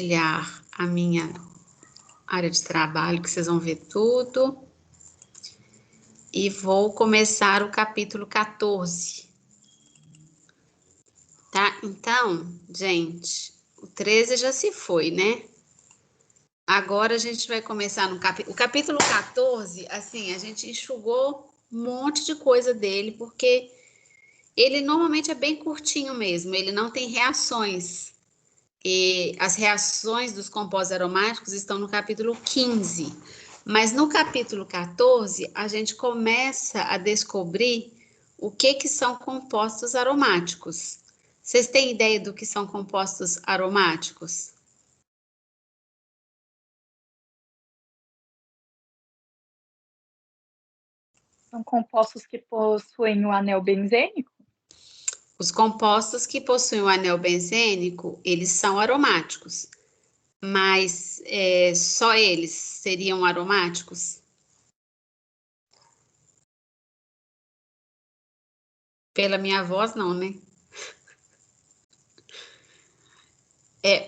compartilhar a minha área de trabalho, que vocês vão ver tudo. E vou começar o capítulo 14. Tá? Então, gente, o 13 já se foi, né? Agora a gente vai começar no capítulo... O capítulo 14, assim, a gente enxugou um monte de coisa dele, porque ele normalmente é bem curtinho mesmo, ele não tem reações. E as reações dos compostos aromáticos estão no capítulo 15. Mas no capítulo 14, a gente começa a descobrir o que são compostos aromáticos. Vocês têm ideia do que são compostos aromáticos? São compostos que possuem o anel benzênico? Os compostos que possuem o anel benzênico, eles são aromáticos. Mas só eles seriam aromáticos? Pela minha voz, não, né?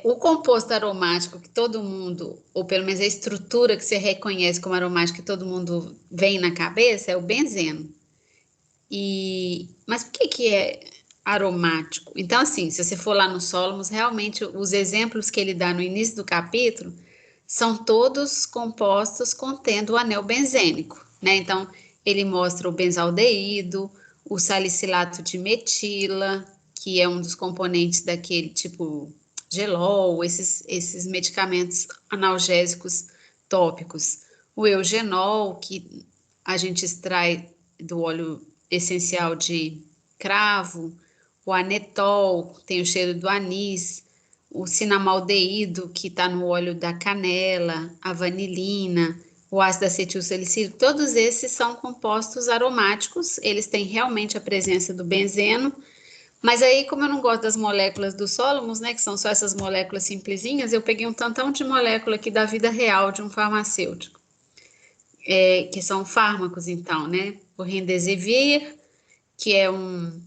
O composto aromático que todo mundo, ou pelo menos a estrutura que você reconhece como aromático que todo mundo vem na cabeça, é o benzeno. Mas por que é aromático? Então, assim, se você for lá no Solomos, realmente os exemplos que ele dá no início do capítulo são todos compostos contendo o anel benzênico, né? Então, ele mostra o benzaldeído, o salicilato de metila, que é um dos componentes daquele tipo gelol, esses medicamentos analgésicos tópicos. O eugenol, que a gente extrai do óleo essencial de cravo, o anetol, tem o cheiro do anis, o cinamaldeído, que está no óleo da canela, a vanilina, o ácido acetilsalicílico, todos esses são compostos aromáticos, eles têm realmente a presença do benzeno, mas aí, como eu não gosto das moléculas do Solomos, né, que são só essas moléculas simplesinhas, eu peguei um tantão de molécula aqui da vida real de um farmacêutico, que são fármacos, então, né, o Remdesivir, que é um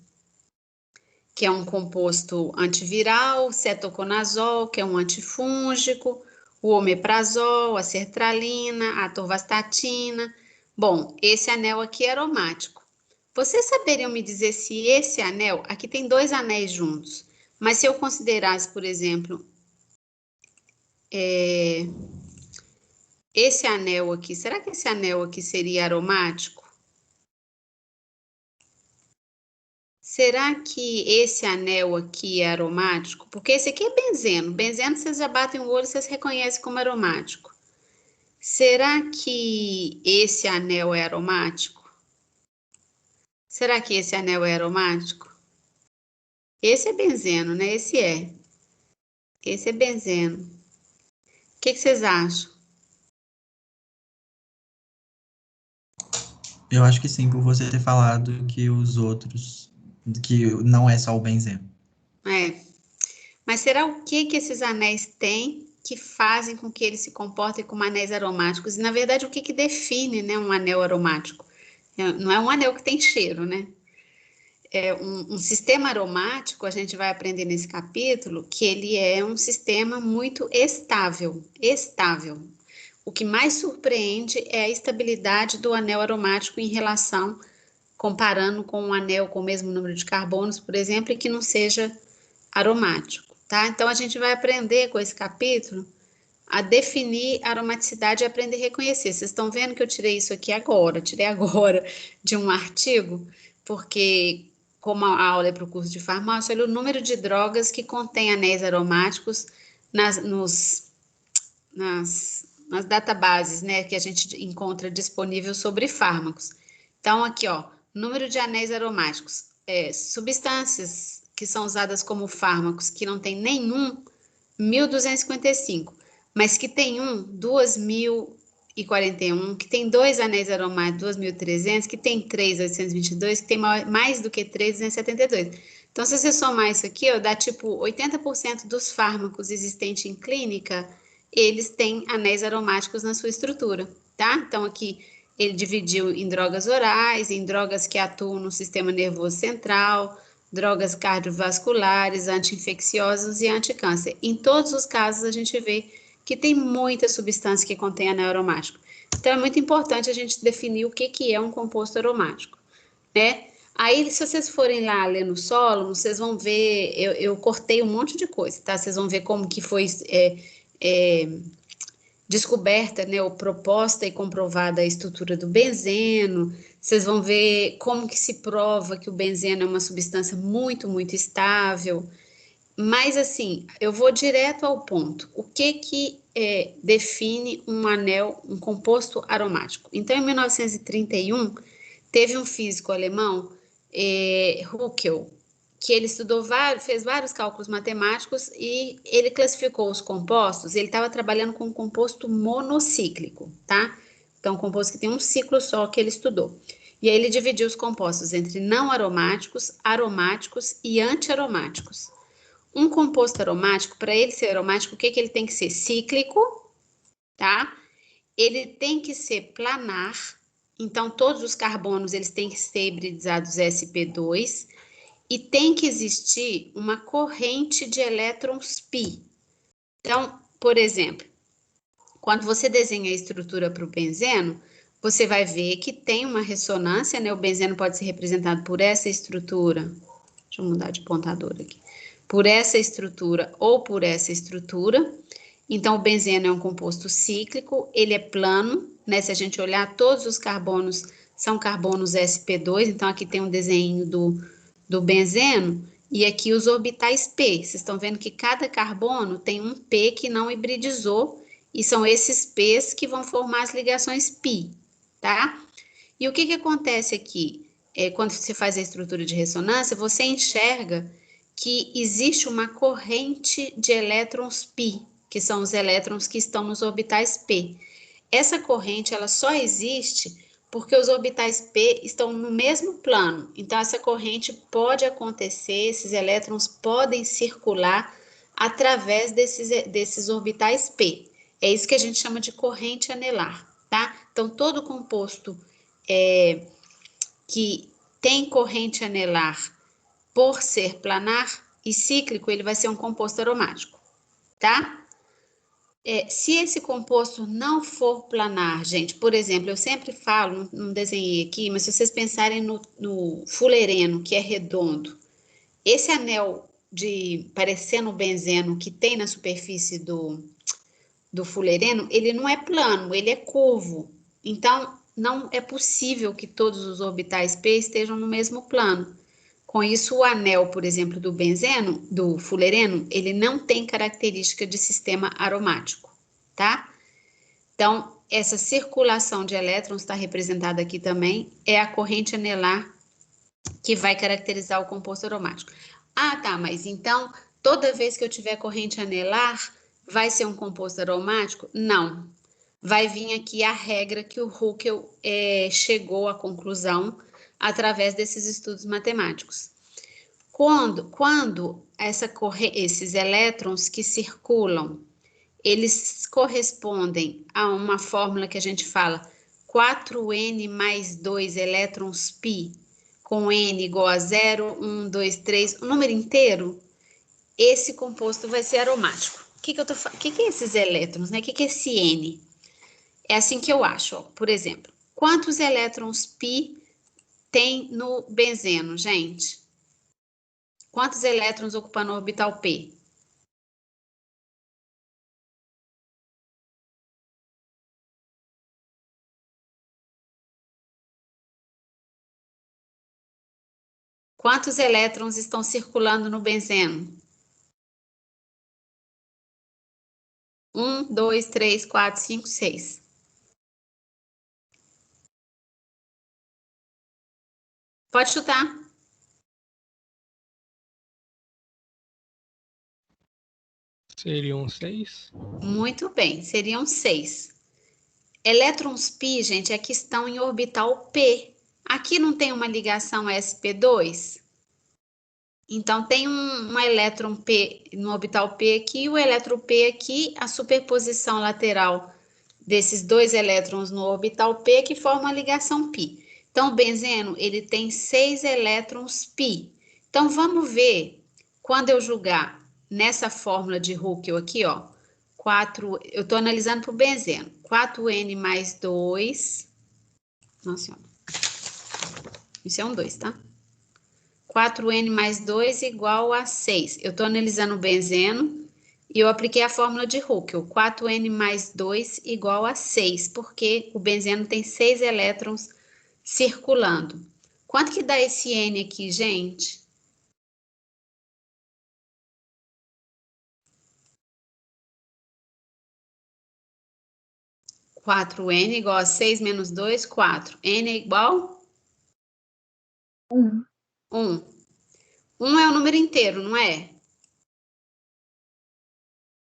composto antiviral, cetoconazol, que é um antifúngico, o omeprazol, a sertralina, a atorvastatina. Bom, esse anel aqui é aromático. Vocês saberiam me dizer se esse anel, aqui tem 2 anéis juntos, mas se eu considerasse, por exemplo, esse anel aqui, será que esse anel aqui seria aromático? Será que esse anel aqui é aromático? Porque esse aqui é benzeno. Benzeno, vocês já batem o olho, vocês reconhecem como aromático. Será que esse anel é aromático? Será que esse anel é aromático? Esse é benzeno, né? Esse é. Esse é benzeno. O que vocês acham? Eu acho que sim, por você ter falado que os outros, que não é só o benzeno. Mas será o que esses anéis têm que fazem com que eles se comportem como anéis aromáticos? E, na verdade, o que define, né, um anel aromático? Não é um anel que tem cheiro, né? É um sistema aromático, a gente vai aprender nesse capítulo, que ele é um sistema muito estável. O que mais surpreende é a estabilidade do anel aromático em relação, comparando com um anel com o mesmo número de carbonos, por exemplo, e que não seja aromático, tá? Então, a gente vai aprender com esse capítulo a definir a aromaticidade e aprender a reconhecer. Vocês estão vendo que eu tirei isso aqui agora, de um artigo, porque como a aula é para o curso de farmácia, olha o número de drogas que contém anéis aromáticos nas databases, né, que a gente encontra disponível sobre fármacos. Então, aqui, ó, número de anéis aromáticos, substâncias que são usadas como fármacos que não tem nenhum, 1.255, mas que tem 2.041, que tem 2 anéis aromáticos, 2.300, que tem 3, 822, que tem mais do que 3, 272. Então, se você somar isso aqui, ó, dá tipo 80% dos fármacos existentes em clínica, eles têm anéis aromáticos na sua estrutura, tá? Então, aqui ele dividiu em drogas orais, em drogas que atuam no sistema nervoso central, drogas cardiovasculares, anti-infecciosas e anticâncer. Em todos os casos, a gente vê que tem muita substância que contém anel aromático. Então, é muito importante a gente definir o que é um composto aromático, né? Aí, se vocês forem lá ler no solo, vocês vão ver, eu cortei um monte de coisa, tá? Vocês vão ver como que foi descoberta, né, ou proposta e comprovada a estrutura do benzeno. Vocês vão ver como que se prova que o benzeno é uma substância muito, muito estável. Mas, assim, eu vou direto ao ponto. O que define um anel, um composto aromático? Então, em 1931, teve um físico alemão, Huckel, que ele fez vários cálculos matemáticos e ele classificou os compostos. Ele estava trabalhando com um composto monocíclico, tá? Então, um composto que tem um ciclo só que ele estudou. E aí ele dividiu os compostos entre não aromáticos, aromáticos e antiaromáticos. Um composto aromático, para ele ser aromático, o que ele tem que ser? Cíclico, tá? Ele tem que ser planar, então todos os carbonos eles têm que ser hibridizados sp2 e tem que existir uma corrente de elétrons π. Então, por exemplo, quando você desenha a estrutura para o benzeno, você vai ver que tem uma ressonância, né? O benzeno pode ser representado por essa estrutura. Deixa eu mudar de pontador aqui. Por essa estrutura ou por essa estrutura. Então, o benzeno é um composto cíclico, ele é plano, né? Se a gente olhar, todos os carbonos são carbonos sp2, então aqui tem um desenho do benzeno, e aqui os orbitais p. Vocês estão vendo que cada carbono tem um p que não hibridizou, e são esses p's que vão formar as ligações π, tá? E o que acontece aqui? Quando você faz a estrutura de ressonância, você enxerga que existe uma corrente de elétrons π, que são os elétrons que estão nos orbitais p. Essa corrente, ela só existe porque os orbitais p estão no mesmo plano. Então, essa corrente pode acontecer, esses elétrons podem circular através desses orbitais p. É isso que a gente chama de corrente anelar, tá? Então, todo composto que tem corrente anelar por ser planar e cíclico, ele vai ser um composto aromático, tá? Se esse composto não for planar, gente, por exemplo, eu sempre falo, não desenhei aqui, mas se vocês pensarem no fulereno, que é redondo, esse anel parecendo benzeno que tem na superfície do fulereno, ele não é plano, ele é curvo. Então, não é possível que todos os orbitais P estejam no mesmo plano. Com isso, o anel, por exemplo, do benzeno, do fulereno, ele não tem característica de sistema aromático, tá? Então, essa circulação de elétrons está representada aqui também, é a corrente anelar que vai caracterizar o composto aromático. Ah, tá, mas então, toda vez que eu tiver corrente anelar, vai ser um composto aromático? Não. Vai vir aqui a regra que o Huckel chegou à conclusão através desses estudos matemáticos. Quando esses elétrons que circulam, eles correspondem a uma fórmula que a gente fala 4n mais 2 elétrons π, com n igual a 0, 1, 2, 3, o número inteiro, esse composto vai ser aromático. O que é esses elétrons, né? O que é esse n? É assim que eu acho, ó. Por exemplo, quantos elétrons π tem no benzeno, gente? Quantos elétrons ocupa no orbital P? Quantos elétrons estão circulando no benzeno? 1, 2, 3, 4, 5, 6. Pode chutar. Seriam 6? Muito bem, seriam 6. Elétrons π, gente, é que estão em orbital P. Aqui não tem uma ligação sp2? Então, tem um elétron P no orbital P aqui, e o elétron P aqui, a superposição lateral desses dois elétrons no orbital P que forma a ligação π. Então, o benzeno, ele tem 6 elétrons π. Então, vamos ver, quando eu jogar nessa fórmula de Huckel aqui, ó, 4, eu estou analisando para o benzeno, 4N mais 2, nossa senhora, isso é um 2, tá? 4N mais 2 igual a 6. Eu estou analisando o benzeno e eu apliquei a fórmula de Huckel. 4N mais 2 igual a 6, porque o benzeno tem 6 elétrons circulando. Quanto que dá esse N aqui, gente? Quatro N igual a 6 menos 2, 4. N é igual? 1. 1. 1 é o número inteiro, não é?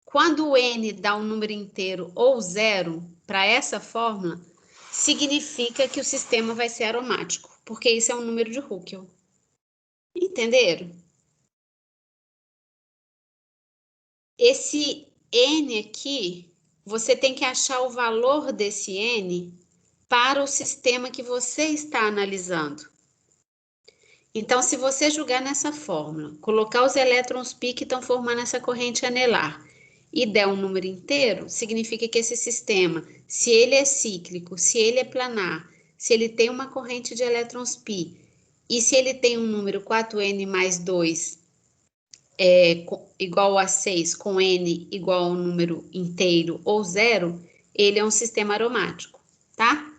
Quando o N dá um número inteiro ou zero, para essa fórmula, significa que o sistema vai ser aromático, porque isso é um número de Huckel. Entenderam? Esse N aqui, você tem que achar o valor desse N para o sistema que você está analisando. Então, se você jogar nessa fórmula, colocar os elétrons π que estão formando essa corrente anelar e der um número inteiro, significa que esse sistema, se ele é cíclico, se ele é planar, se ele tem uma corrente de elétrons π e se ele tem um número 4N mais 2 igual a 6 com N igual a um número inteiro ou zero, ele é um sistema aromático, tá?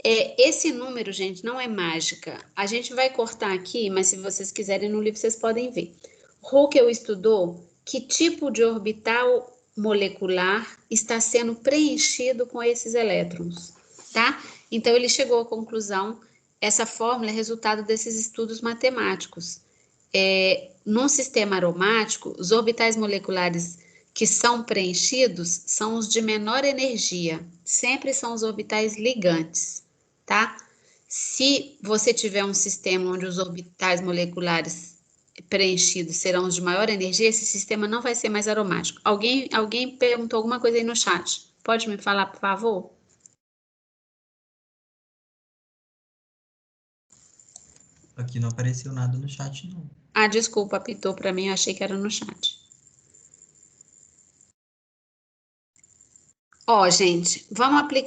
Esse número, gente, não é mágica. A gente vai cortar aqui, mas se vocês quiserem no livro, vocês podem ver. Huckel estudou que tipo de orbital molecular está sendo preenchido com esses elétrons, tá? Então, ele chegou à conclusão, essa fórmula é resultado desses estudos matemáticos. Num sistema aromático, os orbitais moleculares que são preenchidos são os de menor energia, sempre são os orbitais ligantes, tá? Se você tiver um sistema onde os orbitais moleculares preenchidos serão os de maior energia, esse sistema não vai ser mais aromático. Alguém perguntou alguma coisa aí no chat? Pode me falar, por favor? Aqui não apareceu nada no chat, não. Ah, desculpa, apitou para mim, eu achei que era no chat. Ó, gente,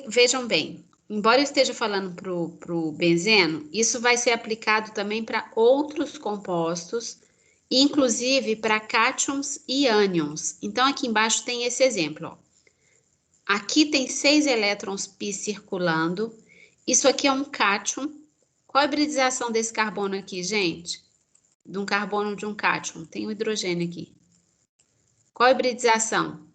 vejam bem, embora eu esteja falando pro benzeno, isso vai ser aplicado também para outros compostos, inclusive para cátions e ânions. Então, aqui embaixo tem esse exemplo, ó. Aqui tem 6 elétrons π circulando, isso aqui é um cátion. Qual a hibridização desse carbono aqui, gente? De um carbono de um cátion, tem um hidrogênio aqui. Qual a hibridização?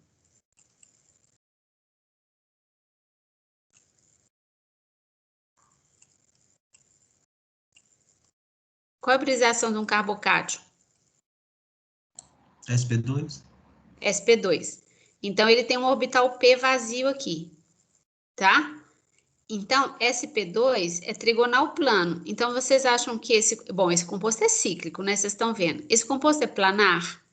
Qual a hibridização de um carbocátion? SP2? sp2. Então, ele tem um orbital p vazio aqui, tá? Então, sp2 é trigonal plano. Então, vocês acham que esse composto é cíclico, né? Vocês estão vendo. Esse composto é planar?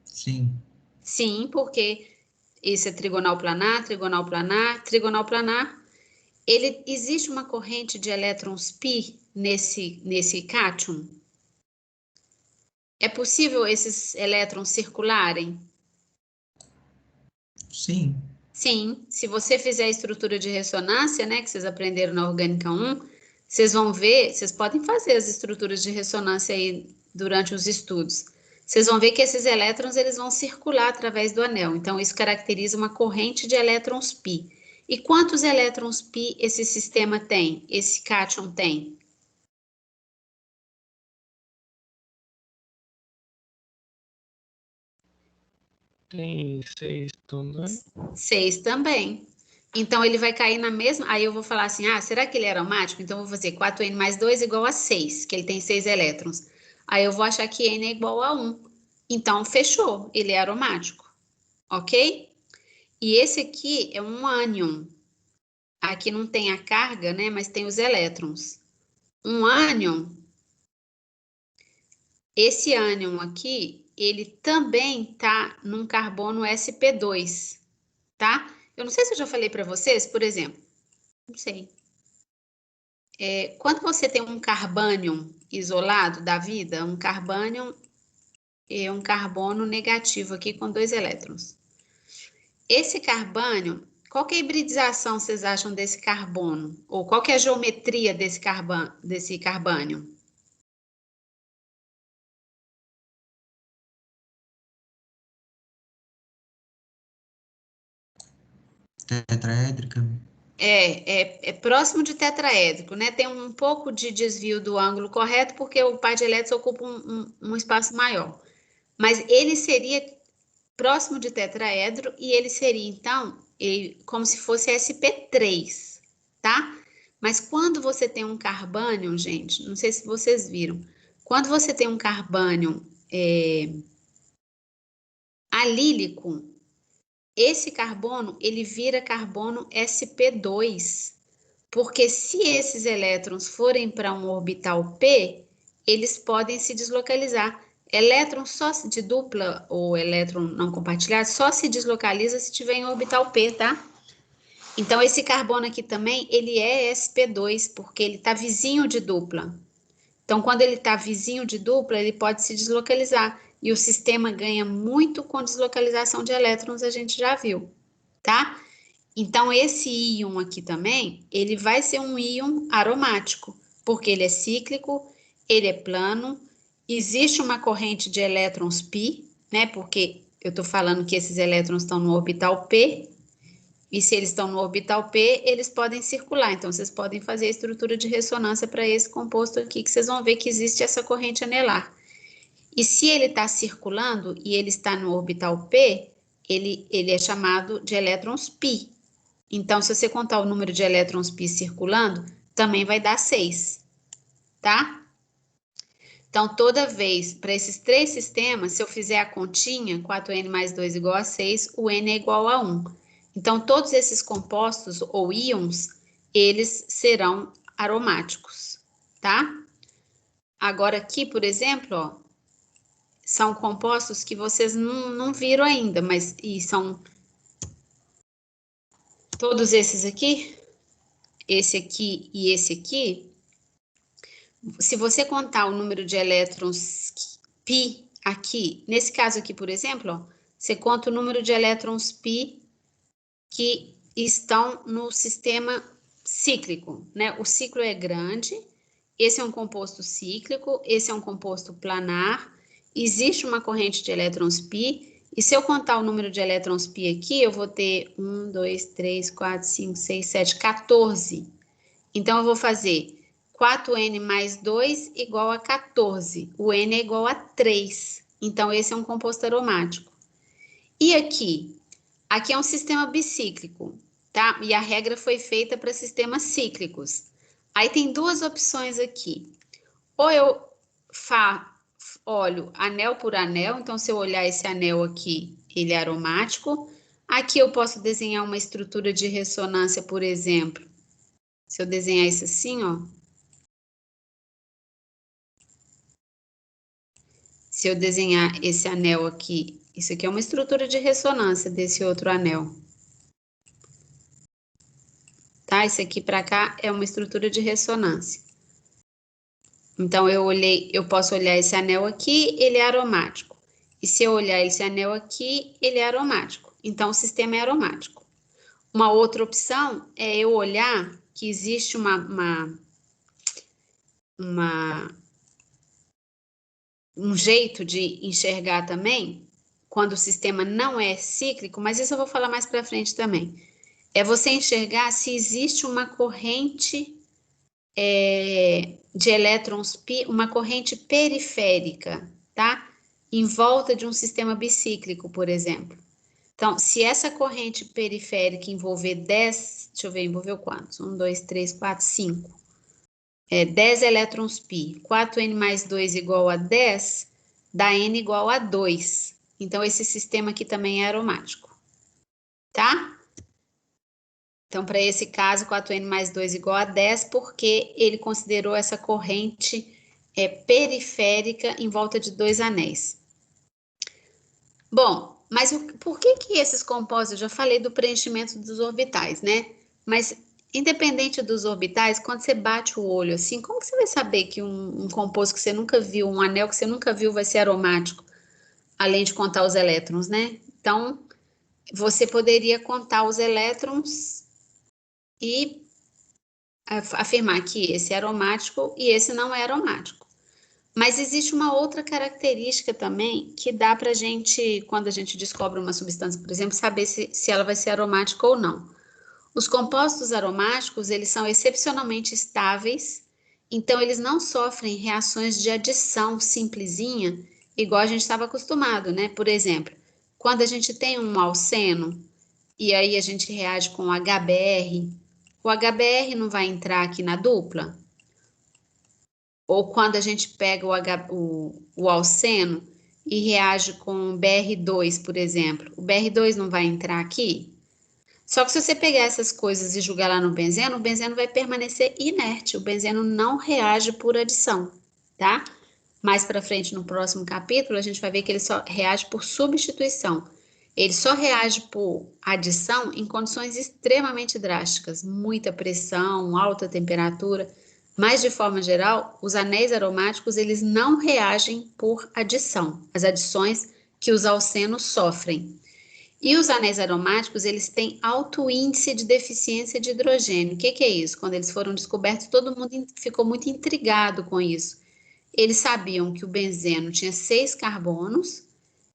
Sim. Sim, porque esse é trigonal planar, trigonal planar, trigonal planar. Existe uma corrente de elétrons π nesse cátion? É possível esses elétrons circularem? Sim. Sim, se você fizer a estrutura de ressonância, né, que vocês aprenderam na Orgânica 1, vocês vão ver, vocês podem fazer as estruturas de ressonância aí durante os estudos. Vocês vão ver que esses elétrons, eles vão circular através do anel. Então, isso caracteriza uma corrente de elétrons π. E quantos elétrons π esse sistema tem, esse cátion tem? Tem 6 também. 6 também. Então, ele vai cair na mesma... Aí eu vou falar assim, será que ele é aromático? Então, eu vou fazer 4N mais 2 igual a 6, que ele tem 6 elétrons. Aí eu vou achar que N é igual a 1. Então, fechou, ele é aromático, ok? E esse aqui é um ânion. Aqui não tem a carga, né, mas tem os elétrons. Um ânion, esse ânion aqui, ele também tá num carbono sp2, tá? Eu não sei se eu já falei para vocês, por exemplo, não sei. quando você tem um carbânion isolado da vida, um carbânion é um carbono negativo aqui com 2 elétrons. Esse carbânion, qual que é a hibridização vocês acham desse carbono? Ou qual que é a geometria desse carbânion? Tetraédrica. É próximo de tetraédrico, né? Tem um pouco de desvio do ângulo correto, porque o par de elétrons ocupa um espaço maior. Mas ele seria próximo de tetraedro e ele seria, então, como se fosse sp3, tá? Mas quando você tem um carbânion, gente, não sei se vocês viram, quando você tem um carbânion alílico, esse carbono, ele vira carbono sp2, porque se esses elétrons forem para um orbital p, eles podem se deslocalizar. Elétron só de dupla ou elétron não compartilhado só se deslocaliza se tiver em orbital p, tá? Então, esse carbono aqui também, ele é sp2, porque ele está vizinho de dupla. Então, quando ele está vizinho de dupla, ele pode se deslocalizar. E o sistema ganha muito com deslocalização de elétrons, a gente já viu, tá? Então, esse íon aqui também, ele vai ser um íon aromático, porque ele é cíclico, ele é plano, existe uma corrente de elétrons π, né? Porque eu estou falando que esses elétrons estão no orbital p, e se eles estão no orbital p, eles podem circular. Então, vocês podem fazer a estrutura de ressonância para esse composto aqui, que vocês vão ver que existe essa corrente anelar. E se ele está circulando e ele está no orbital p, ele é chamado de elétrons π. Então, se você contar o número de elétrons π circulando, também vai dar 6, tá? Então, toda vez, para esses 3 sistemas, se eu fizer a continha, 4N mais 2 igual a 6, o N é igual a 1. Então, todos esses compostos ou íons, eles serão aromáticos, tá? Agora aqui, por exemplo, ó, são compostos que vocês não viram ainda, mas são todos esses aqui, esse aqui e esse aqui. Se você contar o número de elétrons π aqui, nesse caso aqui, por exemplo, ó, você conta o número de elétrons π que estão no sistema cíclico, né? O ciclo é grande, esse é um composto cíclico, esse é um composto planar, existe uma corrente de elétrons π, e se eu contar o número de elétrons π aqui, eu vou ter 1, 2, 3, 4, 5, 6, 7, 14. Então, eu vou fazer 4N mais 2 igual a 14. O N é igual a 3. Então, esse é um composto aromático. E aqui? Aqui é um sistema bicíclico, tá? E a regra foi feita para sistemas cíclicos. Aí tem 2 opções aqui. Ou eu olho anel por anel, então se eu olhar esse anel aqui, ele é aromático. Aqui eu posso desenhar uma estrutura de ressonância, por exemplo. Se eu desenhar isso assim, ó. Se eu desenhar esse anel aqui, isso aqui é uma estrutura de ressonância desse outro anel. Tá? Isso aqui para cá é uma estrutura de ressonância. Então, eu posso olhar esse anel aqui, ele é aromático. E se eu olhar esse anel aqui, ele é aromático. Então, o sistema é aromático. Uma outra opção é eu olhar que existe um jeito de enxergar também, quando o sistema não é cíclico, mas isso eu vou falar mais para frente também. É você enxergar se existe uma corrente de elétrons π, uma corrente periférica, tá? Em volta de um sistema bicíclico, por exemplo. Então, se essa corrente periférica envolver 10, deixa eu ver, envolveu quantos? 1, 2, 3, 4, 5. 10 elétrons π. 4N mais 2 igual a 10, dá N igual a 2. Então, esse sistema aqui também é aromático, tá? Então, para esse caso, 4N mais 2 igual a 10, porque ele considerou essa corrente periférica em volta de 2 anéis. Bom, mas por que esses compostos, eu já falei do preenchimento dos orbitais, né? Mas independente dos orbitais, quando você bate o olho assim, como que você vai saber que um composto que você nunca viu, um anel que você nunca viu vai ser aromático, além de contar os elétrons, né? Então, você poderia contar os elétrons e afirmar que esse é aromático e esse não é aromático. Mas existe uma outra característica também que dá para a gente, quando a gente descobre uma substância, por exemplo, saber se ela vai ser aromática ou não. Os compostos aromáticos, eles são excepcionalmente estáveis, então eles não sofrem reações de adição simplesinha, igual a gente estava acostumado, né? Por exemplo, quando a gente tem um alceno e aí a gente reage com HBr, o HBr não vai entrar aqui na dupla? Ou quando a gente pega o alceno e reage com o BR2, por exemplo, o BR2 não vai entrar aqui? Só que se você pegar essas coisas e jogar lá no benzeno, o benzeno vai permanecer inerte, o benzeno não reage por adição, tá? Mais para frente, no próximo capítulo, a gente vai ver que ele só reage por substituição. Ele só reage por adição em condições extremamente drásticas, muita pressão, alta temperatura, mas de forma geral, os anéis aromáticos, eles não reagem por adição, as adições que os alcenos sofrem. E os anéis aromáticos, eles têm alto índice de deficiência de hidrogênio. O que é isso? Quando eles foram descobertos, todo mundo ficou muito intrigado com isso. Eles sabiam que o benzeno tinha 6 carbonos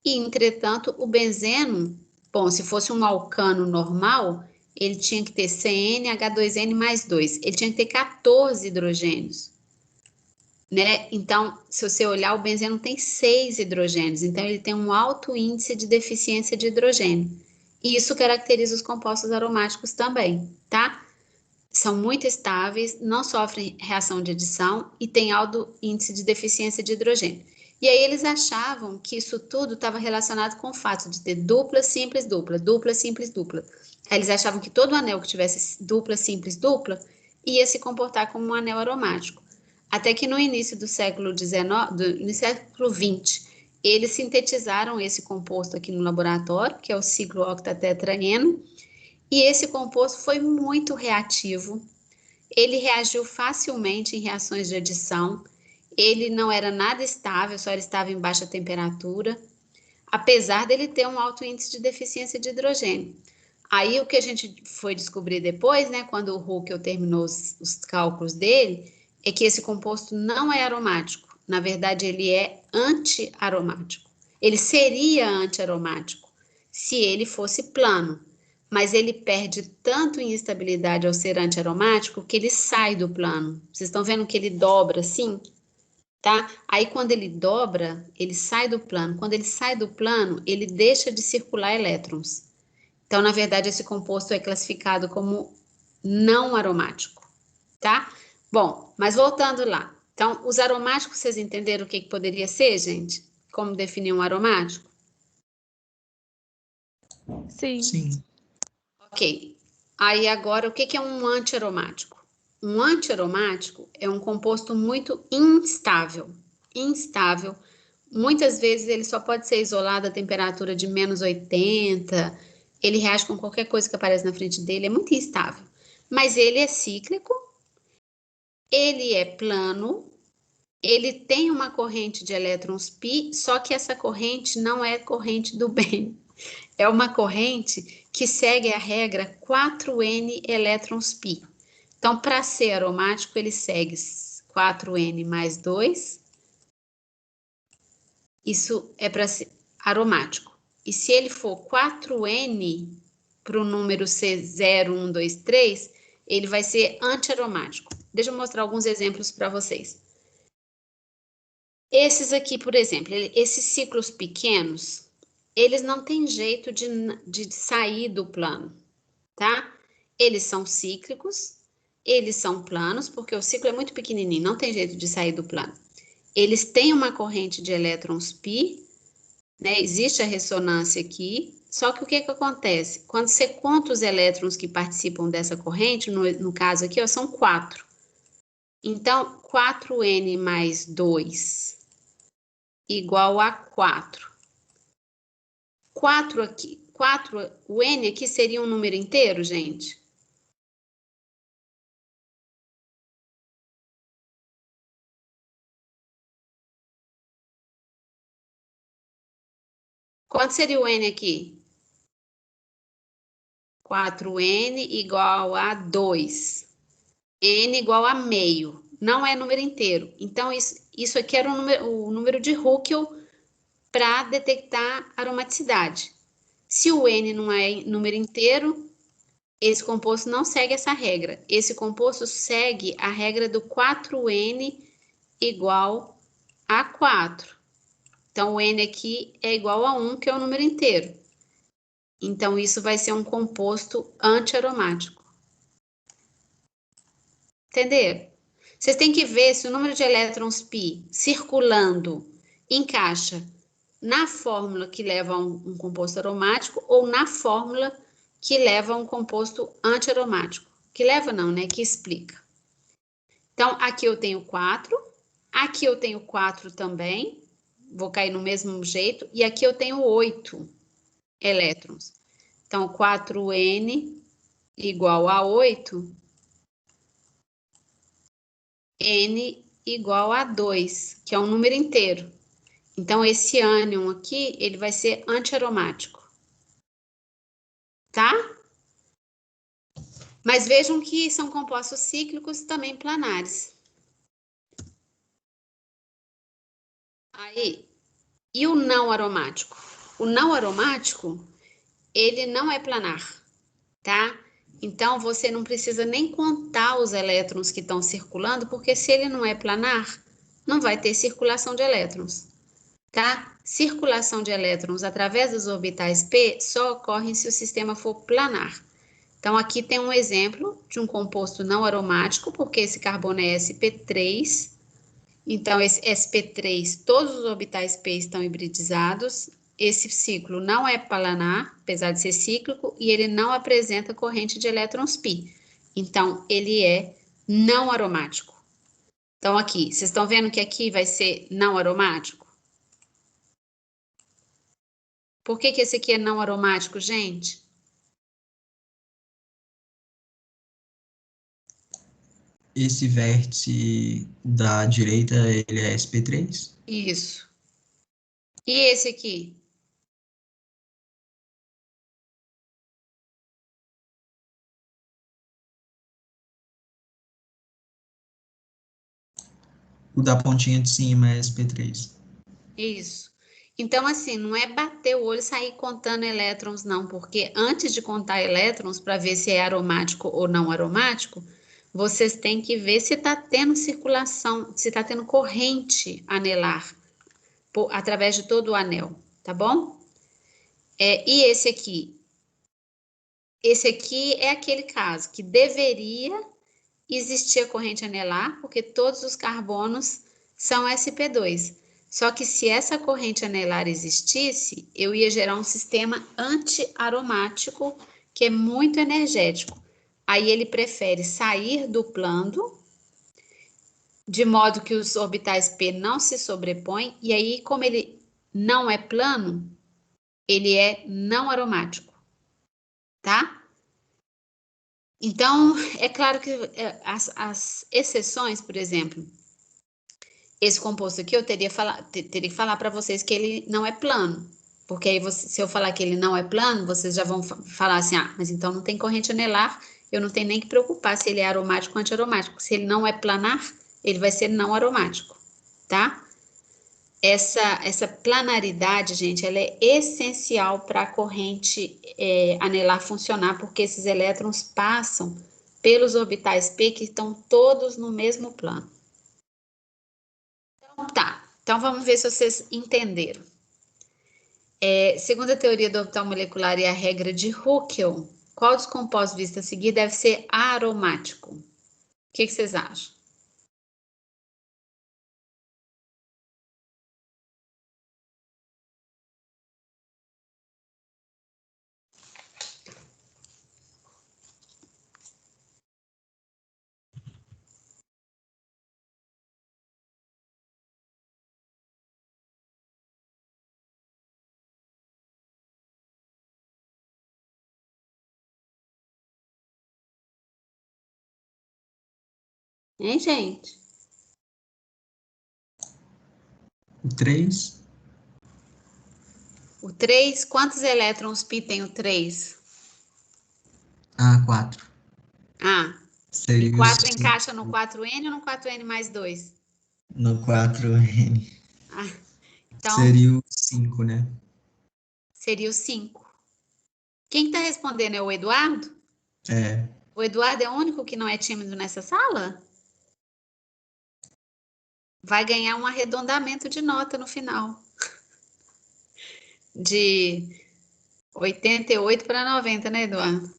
e, entretanto, o benzeno, bom, se fosse um alcano normal, ele tinha que ter CnH2n mais 2. Ele tinha que ter 14 hidrogênios, né? Então, se você olhar, o benzeno tem 6 hidrogênios, então ele tem um alto índice de deficiência de hidrogênio. E isso caracteriza os compostos aromáticos também, tá? São muito estáveis, não sofrem reação de adição e têm alto índice de deficiência de hidrogênio. E aí eles achavam que isso tudo estava relacionado com o fato de ter dupla, simples, dupla, dupla, simples, dupla. Aí eles achavam que todo anel que tivesse dupla, simples, dupla ia se comportar como um anel aromático. Até que no início do século XX, eles sintetizaram esse composto aqui no laboratório, que é o ciclooctatetraeno, e esse composto foi muito reativo, ele reagiu facilmente em reações de adição, ele não era nada estável, só ele estava em baixa temperatura, apesar dele ter um alto índice de deficiência de hidrogênio. Aí o que a gente foi descobrir depois, né, quando o Huckel terminou os cálculos dele, é que esse composto não é aromático. Na verdade, ele é anti-aromático. Ele seria anti-aromático se ele fosse plano, mas ele perde tanto em estabilidade ao ser anti-aromático que ele sai do plano. Vocês estão vendo que ele dobra assim? Tá? Aí quando ele dobra, ele sai do plano. Quando ele sai do plano, ele deixa de circular elétrons. Então, na verdade, esse composto é classificado como não aromático, tá? Bom, mas voltando lá. Então, os aromáticos, vocês entenderam o que poderia ser, gente? Como definir um aromático? Sim. Sim. Ok. Aí agora, o que é um antiaromático? Um antiaromático é um composto muito instável. Instável. Muitas vezes ele só pode ser isolado a temperatura de menos 80. Ele reage com qualquer coisa que aparece na frente dele. É muito instável. Mas ele é cíclico. Ele é plano. Ele tem uma corrente de elétrons π, só que essa corrente não é corrente do bem. É uma corrente que segue a regra 4n elétrons π. Então, para ser aromático, ele segue 4n mais 2. Isso é para ser aromático. E se ele for 4n para o número ser 0, 1, 2, 3, ele vai ser antiaromático. Deixa eu mostrar alguns exemplos para vocês. Esses aqui, por exemplo, esses ciclos pequenos, eles não têm jeito de sair do plano, tá? Eles são cíclicos, eles são planos, porque o ciclo é muito pequenininho, não tem jeito de sair do plano. Eles têm uma corrente de elétrons π, né? Existe a ressonância aqui, só que o que acontece? Quando você conta os elétrons que participam dessa corrente, no caso aqui, ó, são 4. Então, 4n mais 2 igual a 4. 4 aqui, o n aqui seria um número inteiro, gente? Quanto seria o N aqui? 4N igual a 2. N igual a meio. Não é número inteiro. Então, isso aqui era o número de Huckel para detectar aromaticidade. Se o N não é número inteiro, esse composto não segue essa regra. Esse composto segue a regra do 4N igual a 4. Então, o N aqui é igual a 1, que é o número inteiro. Então, isso vai ser um composto antiaromático. Entenderam? Vocês têm que ver se o número de elétrons π circulando encaixa na fórmula que leva a um composto aromático ou na fórmula que leva a um composto antiaromático. Que leva não, né? Que explica. Então, aqui eu tenho 4, aqui eu tenho 4 também, vou cair no mesmo jeito, e aqui eu tenho 8 elétrons. Então, 4N igual a 8, N igual a 2, que é um número inteiro. Então, esse ânion aqui, ele vai ser antiaromático. Tá? Mas vejam que são compostos cíclicos também planares. Aí, e o não aromático? O não aromático, ele não é planar, tá? Então, você não precisa nem contar os elétrons que estão circulando, porque se ele não é planar, não vai ter circulação de elétrons, tá? Circulação de elétrons através dos orbitais p só ocorre se o sistema for planar. Então, aqui tem um exemplo de um composto não aromático, porque esse carbono é sp3. Então, esse sp3, todos os orbitais p estão hibridizados. Esse ciclo não é planar, apesar de ser cíclico, e ele não apresenta corrente de elétrons π. Então, ele é não aromático. Então, aqui, vocês estão vendo que aqui vai ser não aromático? Por que esse aqui é não aromático, gente? Esse vértice da direita, ele é sp3? Isso. E esse aqui? O da pontinha de cima é sp3. Isso. Então, assim, não é bater o olho e sair contando elétrons, não, porque antes de contar elétrons, para ver se é aromático ou não aromático, vocês têm que ver se está tendo circulação, se está tendo corrente anelar através de todo o anel, tá bom? E esse aqui? Esse aqui é aquele caso que deveria existir a corrente anelar, porque todos os carbonos são sp2. Só que se essa corrente anelar existisse, eu ia gerar um sistema anti-aromático, que é muito energético. Aí ele prefere sair do plano, de modo que os orbitais p não se sobrepõem, e aí, como ele não é plano, ele é não aromático, tá? Então, é claro que as exceções, por exemplo, esse composto aqui eu teria que falar para vocês que ele não é plano. Porque aí, se eu falar que ele não é plano, vocês já vão falar assim, mas então não tem corrente anelar, eu não tenho nem que preocupar se ele é aromático ou antiaromático. Se ele não é planar, ele vai ser não aromático, tá? Essa planaridade, gente, ela é essencial para a corrente anelar funcionar, porque esses elétrons passam pelos orbitais p que estão todos no mesmo plano. Tá, então vamos ver se vocês entenderam. Segundo a teoria do orbital molecular e a regra de Huckel, qual dos compostos vistos a seguir deve ser aromático? O que vocês acham? Hein, gente? O 3? O 3, quantos elétrons π tem o 3? Ah, 4. Ah, e Seria o 4 5 encaixa no 4N ou no 4N mais 2? no 4N. Ah, então, Seria o 5, né? seria o 5. Quem está respondendo é o Eduardo? É. O Eduardo é o único que não é tímido nessa sala? Vai ganhar um arredondamento de nota no final. De 88 para 90, né, Eduardo?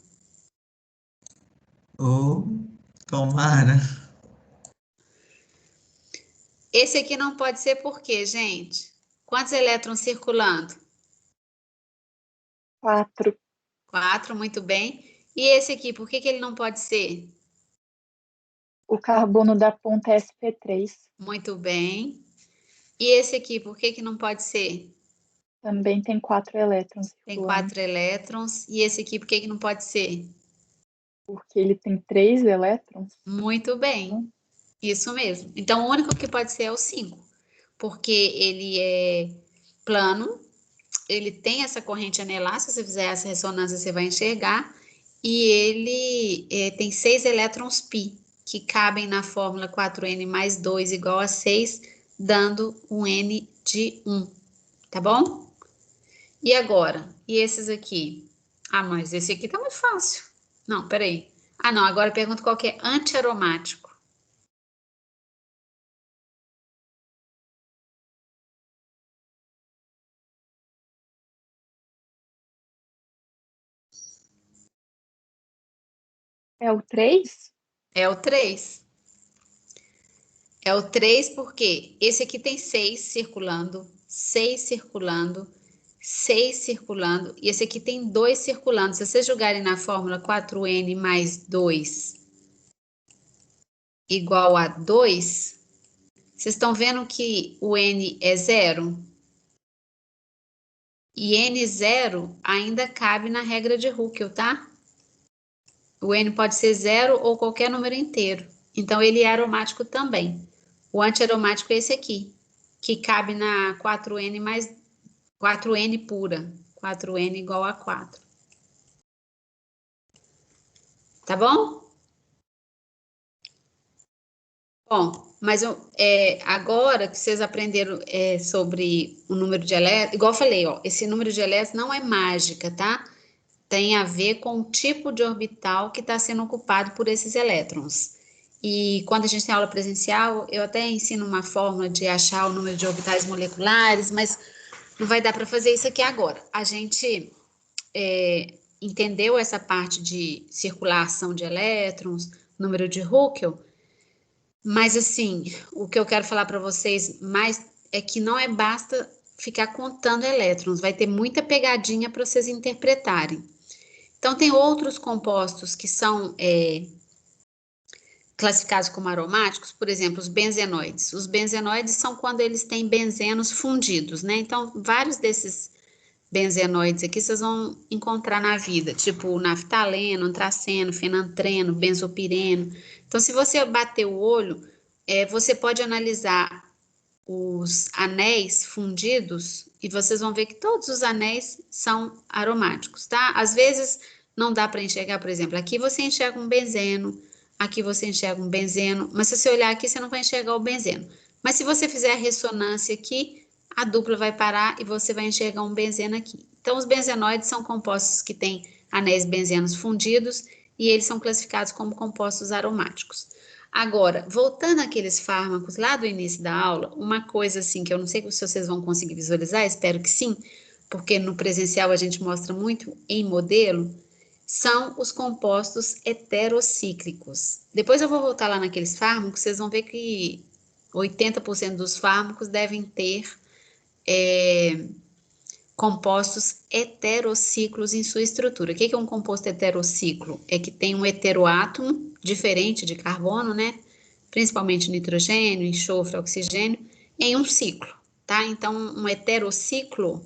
Ou tomara. Esse aqui não pode ser por quê, gente? Quantos elétrons circulando? 4. 4, muito bem. E esse aqui, por que ele não pode ser? O carbono da ponta é sp3. Muito bem. E esse aqui, por que não pode ser? Também tem 4 elétrons Tem circulando. 4 elétrons. E esse aqui, por que não pode ser? Porque ele tem 3 elétrons. Muito bem. Isso mesmo. Então, o único que pode ser é o 5. Porque ele é plano, ele tem essa corrente anelar, se você fizer essa ressonância, você vai enxergar. E ele tem 6 elétrons π, que cabem na fórmula 4N mais 2 igual a 6, dando um N de 1. Tá bom? E agora? E esses aqui? Ah, mas esse aqui tá muito fácil. Não, peraí. Ah, não, agora eu pergunto qual que é antiaromático. É o 3? É o 3. É o 3 porque esse aqui tem 6 circulando, 6 circulando, 6 circulando, e esse aqui tem 2 circulando. Se vocês jogarem na fórmula 4N mais 2 igual a 2, vocês estão vendo que o N é 0? E N0 ainda cabe na regra de Huckel, tá? O N pode ser 0 ou qualquer número inteiro. Então, ele é aromático também. O antiaromático é esse aqui, que cabe na 4N mais 4N pura. 4N igual a 4. Tá bom? Bom, mas agora que vocês aprenderam sobre o número de elétrons, igual eu falei, ó, esse número de elétrons não é mágica, tá? Tem a ver com o tipo de orbital que está sendo ocupado por esses elétrons. E quando a gente tem aula presencial, eu até ensino uma forma de achar o número de orbitais moleculares, mas não vai dar para fazer isso aqui agora. A gente entendeu essa parte de circulação de elétrons, número de Huckel, mas assim, o que eu quero falar para vocês mais é que não basta ficar contando elétrons, vai ter muita pegadinha para vocês interpretarem. Então, tem outros compostos que são classificados como aromáticos, por exemplo, os benzenoides. Os benzenoides são quando eles têm benzenos fundidos, né? Então, vários desses benzenoides aqui vocês vão encontrar na vida, tipo naftaleno, antraceno, fenantreno, benzopireno. Então, se você bater o olho, você pode analisar os anéis fundidos e vocês vão ver que todos os anéis são aromáticos, tá? Às vezes não dá para enxergar, por exemplo, aqui você enxerga um benzeno, aqui você enxerga um benzeno, mas se você olhar aqui você não vai enxergar o benzeno. Mas se você fizer a ressonância aqui, a dupla vai parar e você vai enxergar um benzeno aqui. Então, os benzenoides são compostos que têm anéis benzenos fundidos e eles são classificados como compostos aromáticos. Agora, voltando àqueles fármacos lá do início da aula, uma coisa assim que eu não sei se vocês vão conseguir visualizar, espero que sim, porque no presencial a gente mostra muito em modelo, são os compostos heterocíclicos. Depois eu vou voltar lá naqueles fármacos, vocês vão ver que 80% dos fármacos devem ter compostos heterociclos em sua estrutura. O que é um composto heterociclo? É que tem um heteroátomo diferente de carbono, né? Principalmente nitrogênio, enxofre, oxigênio, em um ciclo, tá? Então, um heterociclo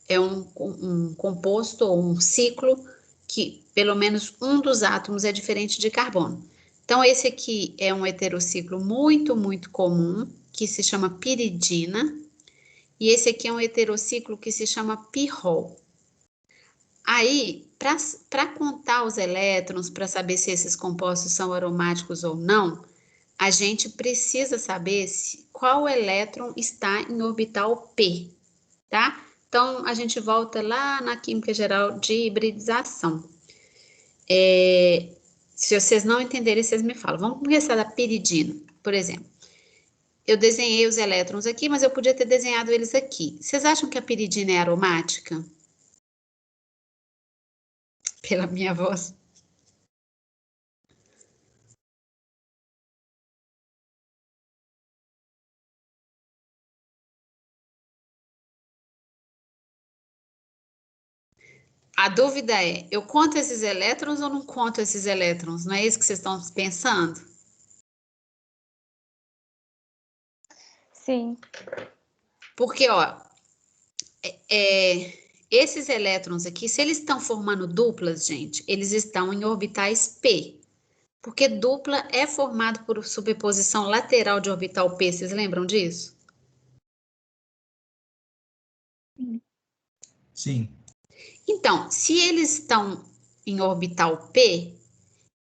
é um composto ou um ciclo que pelo menos um dos átomos é diferente de carbono. Então, esse aqui é um heterociclo muito, muito comum, que se chama piridina, e esse aqui é um heterociclo que se chama pi-rol. Aí, para contar os elétrons, para saber se esses compostos são aromáticos ou não, a gente precisa saber qual elétron está em orbital P, tá? Então, a gente volta lá na química geral de hibridização. Se vocês não entenderem, vocês me falam. Vamos começar da piridina, por exemplo. Eu desenhei os elétrons aqui, mas eu podia ter desenhado eles aqui. Vocês acham que a piridina é aromática? Pela minha voz. A dúvida é, eu conto esses elétrons ou não conto esses elétrons? Não é isso que vocês estão pensando? Sim. Porque, ó, esses elétrons aqui, se eles estão formando duplas, gente, eles estão em orbitais P. Porque dupla é formado por superposição lateral de orbital P, vocês lembram disso? Sim. Então, se eles estão em orbital P,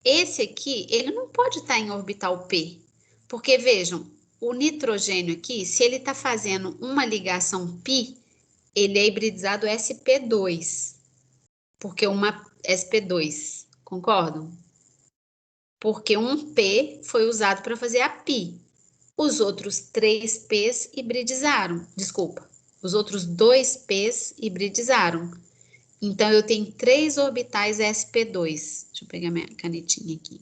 esse aqui, ele não pode estar em orbital P. Porque, vejam, o nitrogênio aqui, se ele está fazendo uma ligação pi, ele é hibridizado sp2. Porque uma sp2, concordam? Porque um P foi usado para fazer a pi. Os outros 3 P's hibridizaram. Desculpa, os outros 2 P's hibridizaram. Então, eu tenho 3 orbitais sp2. Deixa eu pegar minha canetinha aqui.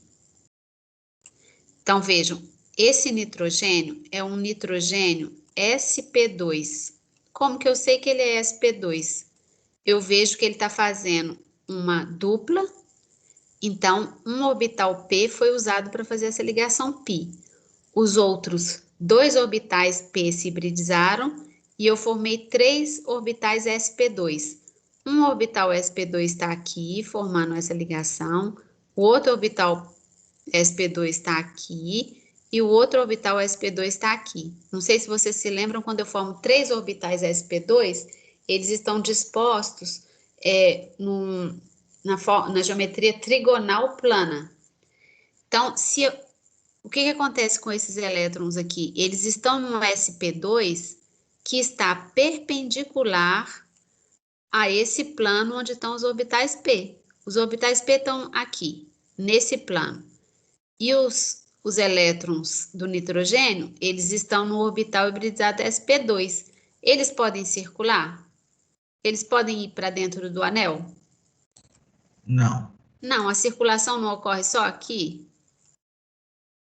Então, vejam, esse nitrogênio é um nitrogênio sp2. Como que eu sei que ele é sp2? Eu vejo que ele está fazendo uma dupla. Então, um orbital P foi usado para fazer essa ligação pi. Os outros 2 orbitais P se hibridizaram e eu formei 3 orbitais sp2. Um orbital sp2 está aqui, formando essa ligação. O outro orbital sp2 está aqui e o outro orbital sp2 está aqui. Não sei se vocês se lembram, quando eu formo 3 orbitais sp2, eles estão dispostos na geometria trigonal plana. Então, o que acontece com esses elétrons aqui? Eles estão no sp2 que está perpendicular a esse plano onde estão os orbitais P. Os orbitais P estão aqui, nesse plano. E os elétrons do nitrogênio, eles estão no orbital hibridizado sp2. Eles podem circular? Eles podem ir para dentro do anel? Não. Não, a circulação não ocorre só aqui?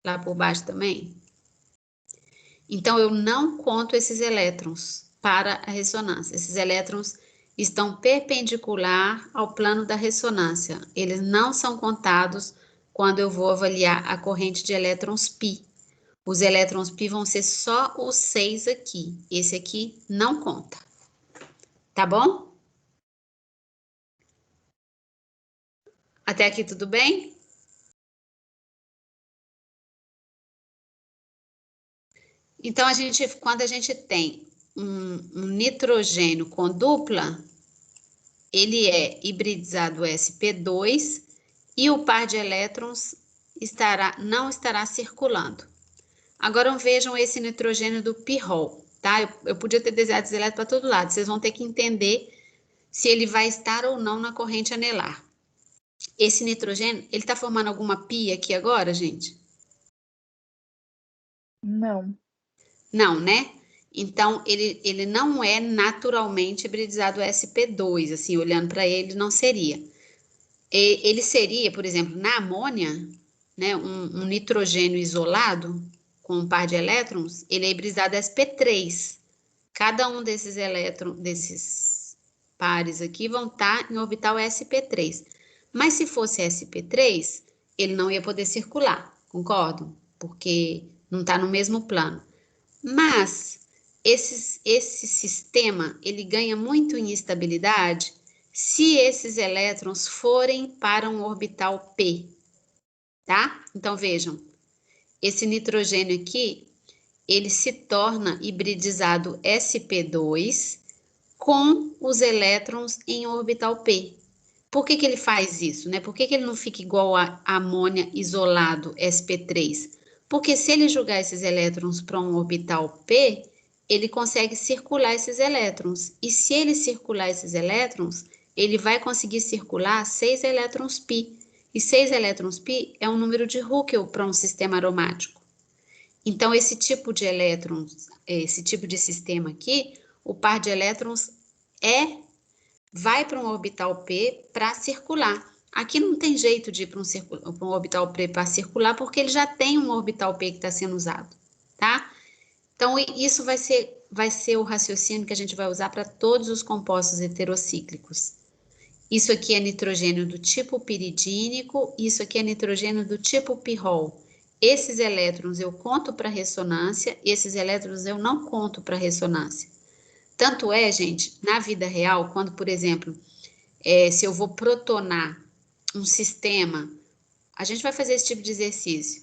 Lá por baixo também? Então, eu não conto esses elétrons para a ressonância. Esses elétrons estão perpendicular ao plano da ressonância. Eles não são contados quando eu vou avaliar a corrente de elétrons π. Os elétrons π vão ser só os 6 aqui. Esse aqui não conta. Tá bom? Até aqui tudo bem? Então, quando a gente tem um nitrogênio com dupla, ele é hibridizado sp2 e o par de elétrons não estará circulando. Agora vejam esse nitrogênio do pi-rol, tá? Eu podia ter desenhado esse elétron para todo lado, vocês vão ter que entender se ele vai estar ou não na corrente anelar. Esse nitrogênio, ele está formando alguma pi aqui agora, gente? Não. Não, né? Então, ele não é naturalmente hibridizado sp2, assim, olhando para ele, não seria. Ele seria, por exemplo, na amônia, né, um nitrogênio isolado, com um par de elétrons, ele é hibridizado sp3. Cada um desses pares aqui vão estar em orbital sp3. Mas se fosse sp3, ele não ia poder circular, concordam? Porque não está no mesmo plano. Mas esse sistema, ele ganha muito em estabilidade se esses elétrons forem para um orbital P, tá? Então, vejam, esse nitrogênio aqui, ele se torna hibridizado sp2 com os elétrons em orbital p. Por que que ele faz isso, né? Por que que ele não fica igual a amônia isolado, sp3? Porque se ele jogar esses elétrons para um orbital p, ele consegue circular esses elétrons. E se ele circular esses elétrons, ele vai conseguir circular 6 elétrons π. E 6 elétrons π é um número de Huckel para um sistema aromático. Então, esse tipo de elétrons, esse tipo de sistema aqui, o par de elétrons vai para um orbital p para circular. Aqui não tem jeito de ir para um orbital p para circular, porque ele já tem um orbital p que está sendo usado, tá? Então, isso vai ser o raciocínio que a gente vai usar para todos os compostos heterocíclicos. Isso aqui é nitrogênio do tipo piridínico, isso aqui é nitrogênio do tipo pirrol. Esses elétrons eu conto para ressonância, esses elétrons eu não conto para ressonância. Tanto é, gente, na vida real, quando, por exemplo, se eu vou protonar um sistema, a gente vai fazer esse tipo de exercício,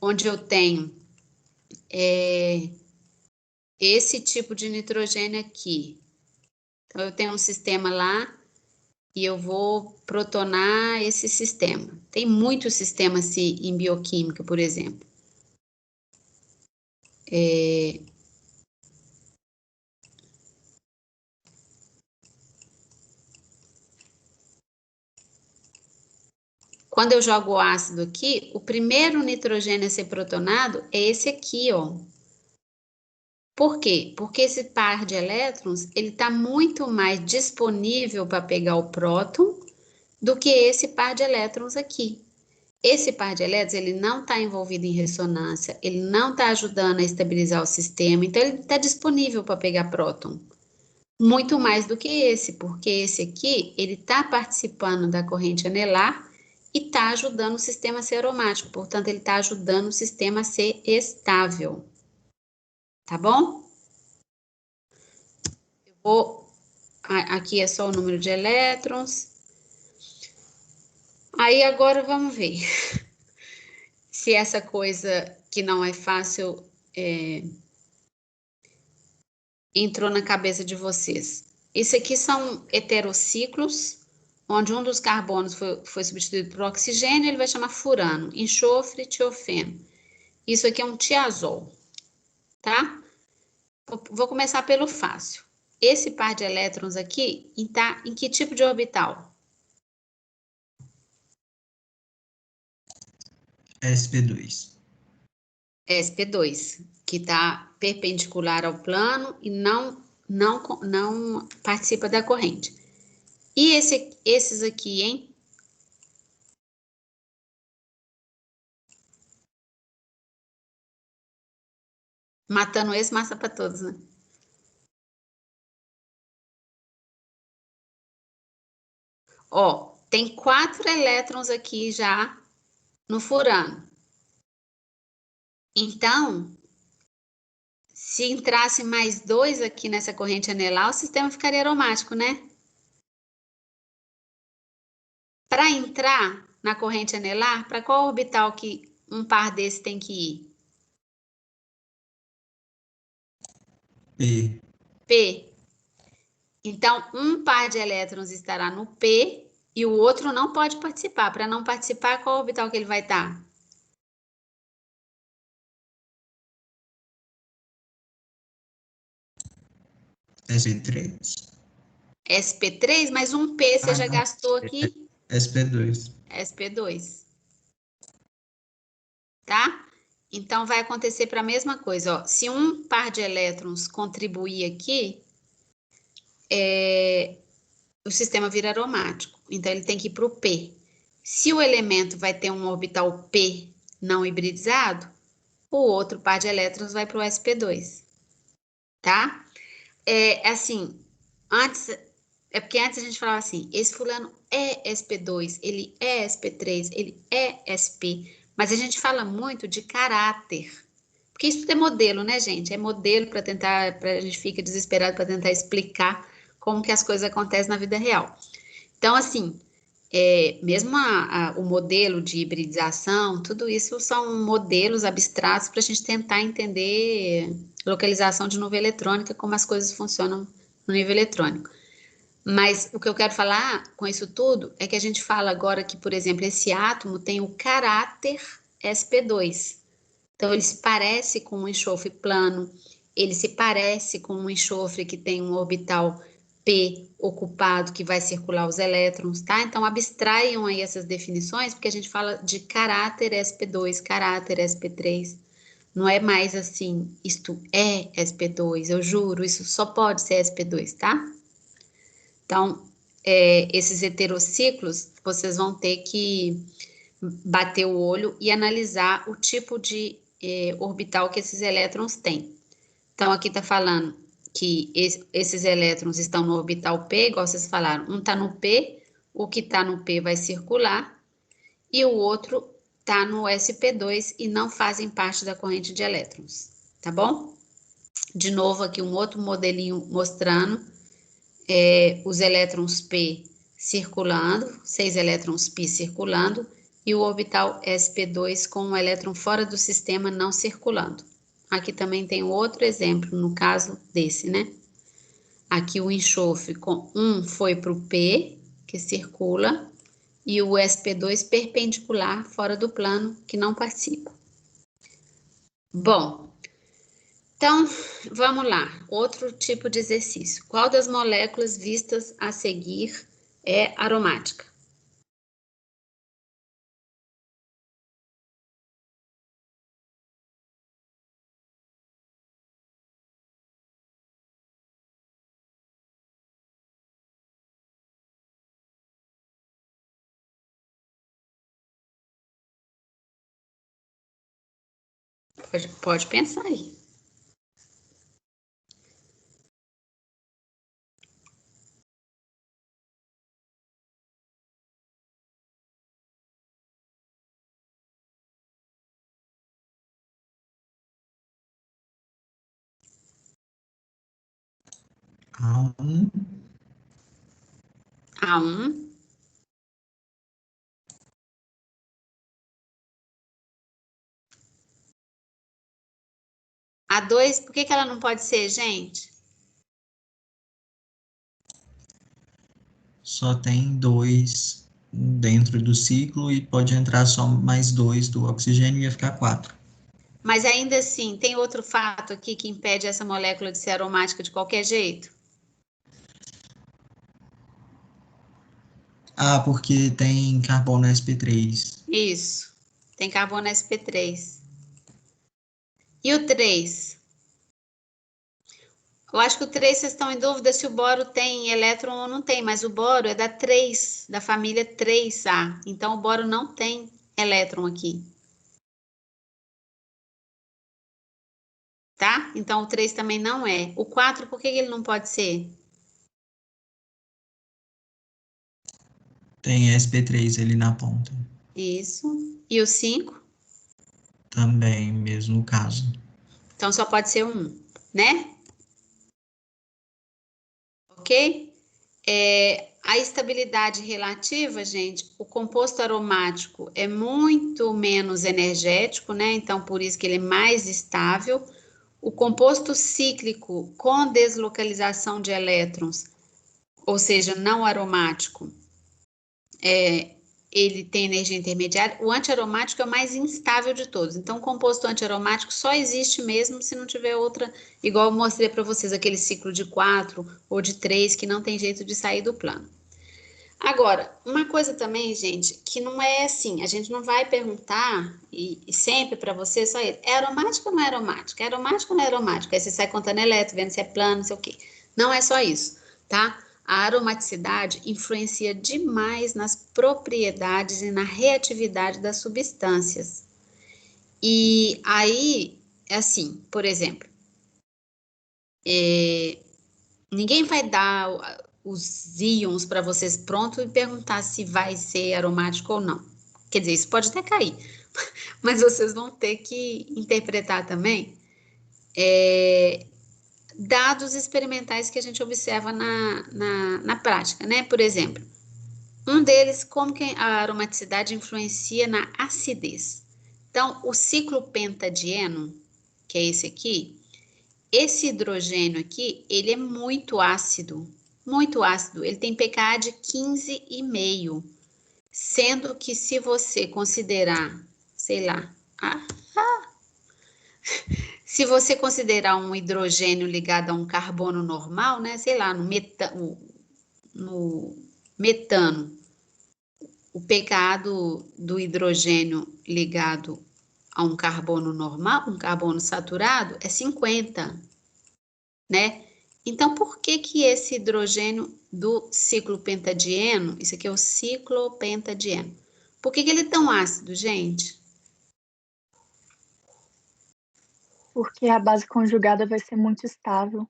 onde eu tenho esse tipo de nitrogênio aqui. Então, eu tenho um sistema lá e eu vou protonar esse sistema. Tem muitos sistemas em bioquímica, por exemplo. Quando eu jogo o ácido aqui, o primeiro nitrogênio a ser protonado é esse aqui, ó. Por quê? Porque esse par de elétrons, ele está muito mais disponível para pegar o próton do que esse par de elétrons aqui. Esse par de elétrons, ele não está envolvido em ressonância, ele não está ajudando a estabilizar o sistema, então ele está disponível para pegar próton. Muito mais do que esse, porque esse aqui, ele está participando da corrente anelar e está ajudando o sistema a ser aromático, portanto, ele está ajudando o sistema a ser estável. Tá bom? Aqui é só o número de elétrons. Aí agora vamos ver se essa coisa que não é fácil entrou na cabeça de vocês. Isso aqui são heterociclos, onde um dos carbonos foi substituído por oxigênio, ele vai chamar furano, enxofre, tiofeno. Isso aqui é um tiazol, tá? Vou começar pelo fácil. Esse par de elétrons aqui está em que tipo de orbital? sp2. sp2, que está perpendicular ao plano e não participa da corrente. E esses aqui, hein? Matando esse, massa para todos, né? Ó, tem 4 elétrons aqui já no furano. Então, se entrasse mais 2 aqui nessa corrente anelar, o sistema ficaria aromático, né? Para entrar na corrente anelar, para qual orbital que um par desse tem que ir? P. P. Então, um par de elétrons estará no P e o outro não pode participar. Para não participar, qual orbital que ele vai estar? sp3. sp3, mas um P você já não. gastou aqui? sp2. sp2. Tá? Então, vai acontecer para a mesma coisa. Ó. Se um par de elétrons contribuir aqui, o sistema vira aromático. Então, ele tem que ir para o P. Se o elemento vai ter um orbital P não hibridizado, o outro par de elétrons vai para o sp2. Tá? Assim, porque antes a gente falava assim, esse fulano é sp2, ele é sp3, ele é sp, mas a gente fala muito de caráter, porque isso é modelo, né, gente? É modelo a gente fica desesperado para tentar explicar como que as coisas acontecem na vida real. Então, assim, mesmo o modelo de hibridização, tudo isso são modelos abstratos para a gente tentar entender localização de nuvem eletrônica, como as coisas funcionam no nível eletrônico. Mas o que eu quero falar com isso tudo é que a gente fala agora que, por exemplo, esse átomo tem o caráter sp2. Então, ele se parece com um enxofre plano, ele se parece com um enxofre que tem um orbital P ocupado, que vai circular os elétrons, tá? Então, abstraiam aí essas definições, porque a gente fala de caráter sp2, caráter sp3. Não é mais assim, isto é sp2, eu juro, isso só pode ser sp2, tá? Então, esses heterociclos, vocês vão ter que bater o olho e analisar o tipo de orbital que esses elétrons têm. Então, aqui está falando que esses elétrons estão no orbital P, igual vocês falaram, um está no P, o que está no P vai circular, e o outro está no sp2 e não fazem parte da corrente de elétrons, tá bom? De novo, aqui um outro modelinho mostrando os elétrons P circulando, 6 elétrons π circulando, e o orbital sp2 com um elétron fora do sistema não circulando. Aqui também tem outro exemplo, no caso desse, né? Aqui o enxofre com 1 foi para o P, que circula, e o sp2 perpendicular, fora do plano, que não participa. Bom, então, vamos lá. Outro tipo de exercício. Qual das moléculas vistas a seguir é aromática? Pode pensar aí. A1, A1. A2, por que ela não pode ser, gente? só tem 2 dentro do ciclo e pode entrar só mais 2 do oxigênio e ia ficar 4. Mas ainda assim, tem outro fato aqui que impede essa molécula de ser aromática de qualquer jeito? Ah, porque tem carbono sp3. Isso. Tem carbono sp3. E o 3? Eu acho que o 3 vocês estão em dúvida se o boro tem elétron ou não tem, mas o boro é da 3, da família 3A. Então, o boro não tem elétron aqui. Tá? Então, o 3 também não é. O 4, por que ele não pode ser? Tem sp3 ali na ponta. Isso. E o 5? Também, mesmo caso. Então, só pode ser um, né? Ok? A estabilidade relativa, gente, o composto aromático é muito menos energético, né? Então, por isso que ele é mais estável. O composto cíclico com deslocalização de elétrons, ou seja, não aromático, ele tem energia intermediária. O antiaromático é o mais instável de todos. Então, o composto antiaromático só existe mesmo se não tiver outra, igual eu mostrei para vocês, aquele ciclo de 4 ou de 3 que não tem jeito de sair do plano. Agora, uma coisa também, gente, que não é assim, a gente não vai perguntar, e sempre para você, só ele, é aromático ou não é aromático? É aromático ou não é aromático? Aí você sai contando elétron, vendo se é plano, não sei o quê. Não é só isso, tá? A aromaticidade influencia demais nas propriedades e na reatividade das substâncias. E aí, é assim, por exemplo, ninguém vai dar os íons para vocês pronto e perguntar se vai ser aromático ou não. Quer dizer, isso pode até cair, mas vocês vão ter que interpretar também dados experimentais que a gente observa na prática, né? Por exemplo, Um deles, como que a aromaticidade influencia na acidez. Então, o ciclo pentadieno, que é esse aqui, esse hidrogênio aqui, ele é muito ácido, muito ácido. Ele tem pKa de 15,5, sendo que se você considerar, sei lá, se você considerar um hidrogênio ligado a um carbono normal, né, sei lá, no metano, o pKa do hidrogênio ligado a um carbono normal, um carbono saturado, é 50, né? Então, por que que esse hidrogênio do ciclo pentadieno, isso aqui é o ciclopentadieno, por que que ele é tão ácido, gente? Porque a base conjugada vai ser muito estável.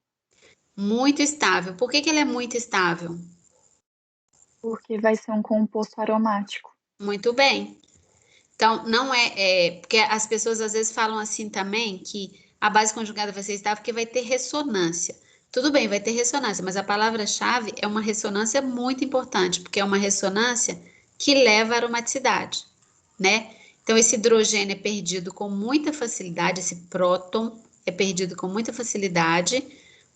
Muito estável. Por que que ele é muito estável? Porque vai ser um composto aromático. Muito bem. Então, não porque as pessoas às vezes falam assim também, que a base conjugada vai ser estável porque vai ter ressonância. Tudo bem, vai ter ressonância, mas a palavra-chave é uma ressonância muito importante, porque é uma ressonância que leva à aromaticidade, né? Então, esse hidrogênio é perdido com muita facilidade, esse próton é perdido com muita facilidade,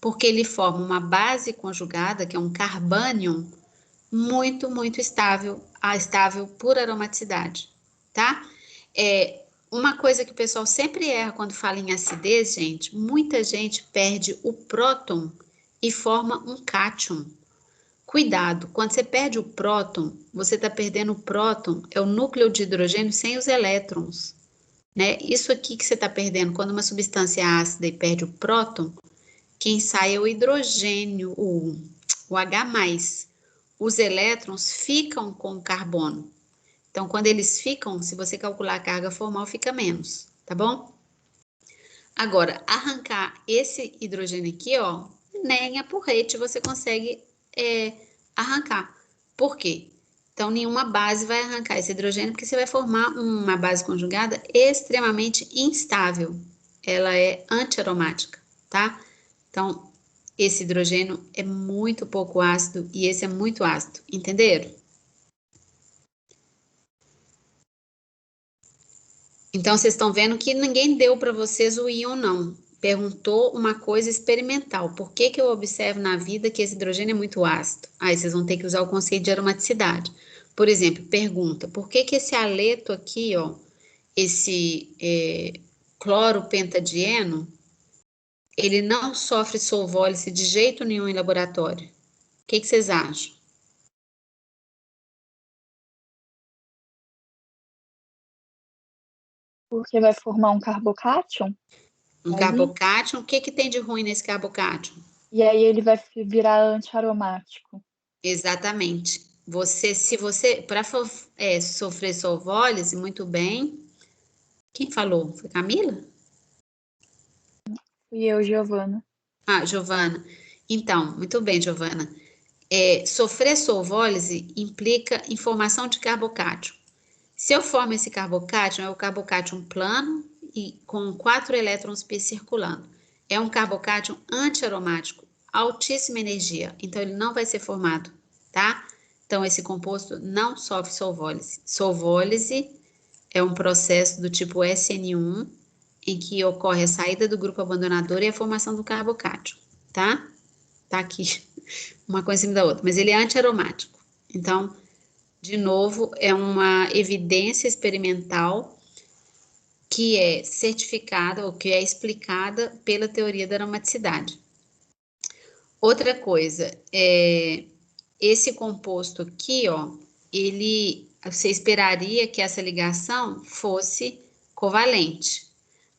porque ele forma uma base conjugada, que é um carbânion, muito, muito estável, estável por aromaticidade, tá? Uma coisa que o pessoal sempre erra quando fala em acidez, gente, muita gente perde o próton e forma um cátion. Cuidado, quando você perde o próton, você está perdendo o próton, é o núcleo de hidrogênio sem os elétrons, né? Isso aqui que você está perdendo, quando uma substância é ácida e perde o próton, quem sai é o hidrogênio, o H+. Os elétrons ficam com o carbono. Então, quando eles ficam, se você calcular a carga formal, fica menos, tá bom? Agora, arrancar esse hidrogênio aqui, ó, nem a porrete você consegue arrancar. Por quê? Então, nenhuma base vai arrancar esse hidrogênio, porque você vai formar uma base conjugada extremamente instável. Ela é antiaromática, tá? Então, esse hidrogênio é muito pouco ácido e esse é muito ácido, entenderam? Então, vocês estão vendo que ninguém deu para vocês o íon, não. Perguntou uma coisa experimental. Por que que eu observo na vida que esse hidrogênio é muito ácido? Aí vocês vão ter que usar o conceito de aromaticidade. Por exemplo, pergunta, por que que esse haleto aqui, ó, esse cloropentadieno, ele não sofre solvólise de jeito nenhum em laboratório? O que que vocês acham? Porque vai formar um carbocátion. Um Aí, carbocátion, o que que tem de ruim nesse carbocátion? e aí ele vai virar antiaromático. Exatamente. Se você, para sofrer solvólise, muito bem. Quem falou? Foi Camila? E eu, Giovana. Ah, Giovana. Então, muito bem, Giovana. Sofrer solvólise implica em formação de carbocátion. Se eu formo esse carbocátion, é o carbocátion plano e com 4 elétrons p circulando. É um carbocátion antiaromático, altíssima energia, então ele não vai ser formado, tá? Então esse composto não sofre solvólise. Solvólise é um processo do tipo SN1, em que ocorre a saída do grupo abandonador e a formação do carbocátion, tá? Tá aqui uma coisa em cima da outra, mas ele é antiaromático. Então, de novo, é uma evidência experimental que é certificada ou que é explicada pela teoria da aromaticidade. Outra coisa, esse composto aqui, ó, você esperaria que essa ligação fosse covalente,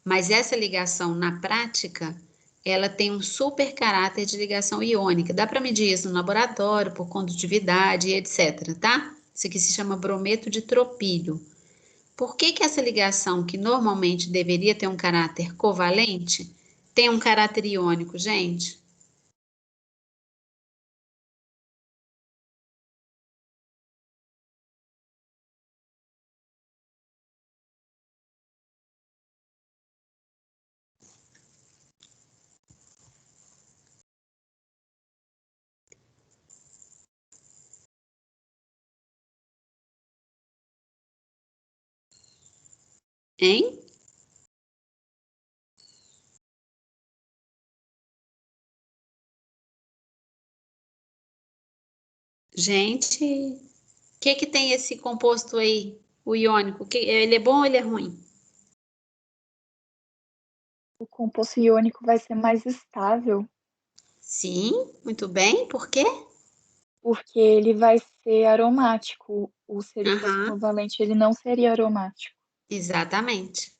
mas essa ligação na prática, ela tem um super caráter de ligação iônica. Dá para medir isso no laboratório, por condutividade e etc, tá? Isso aqui se chama brometo de tropílio. Por que que essa ligação, que normalmente deveria ter um caráter covalente, tem um caráter iônico, gente? Hein? Gente, o que que tem esse composto aí, o iônico? Ele é bom ou ele é ruim? O composto iônico vai ser mais estável, Sim, muito bem. Por quê? porque ele vai ser aromático. O se ele fosse Aham, covalente, ele não seria aromático. exatamente.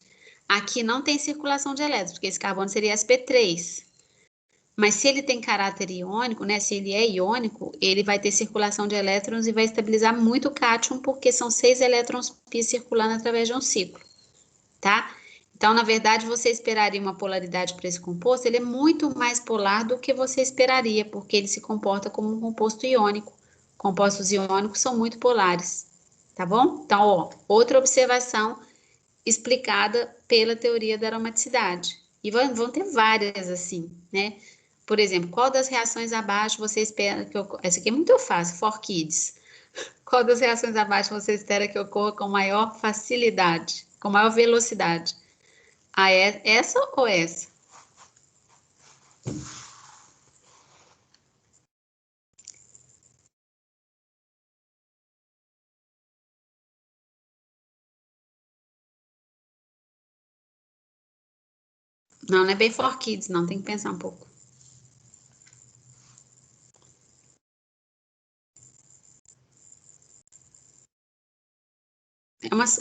Aqui não tem circulação de elétrons, porque esse carbono seria sp3. Mas se ele tem caráter iônico, né? Se ele é iônico, ele vai ter circulação de elétrons e vai estabilizar muito o cátion, porque são 6 elétrons π circulando através de um ciclo, tá? Então, na verdade, você esperaria uma polaridade para esse composto, ele é muito mais polar do que você esperaria, porque ele se comporta como um composto iônico. Compostos iônicos são muito polares, tá bom? Então, ó, outra observação explicada pela teoria da aromaticidade. E vão ter várias assim, né? Por exemplo, qual das reações abaixo você espera que ocorra? Essa aqui é muito fácil, for kids. Qual das reações abaixo você espera que ocorra com maior facilidade, com maior velocidade? Essa ou essa? Não, não é bem for kids, não, tem que pensar um pouco.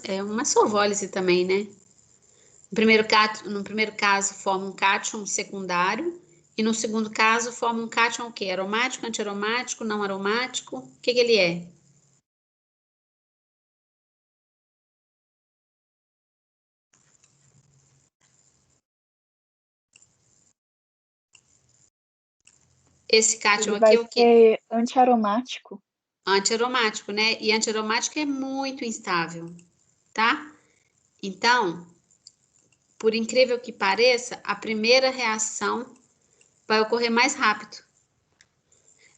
É uma solvólise também, né? No primeiro caso, forma um cátion secundário, e no segundo caso, forma um cátion o quê? Aromático, antiaromático, não aromático? O que que ele é? Esse cátion Ele aqui vai é o quê? ser antiaromático. Antiaromático, né? E antiaromático é muito instável, tá? Então, por incrível que pareça, a primeira reação vai ocorrer mais rápido.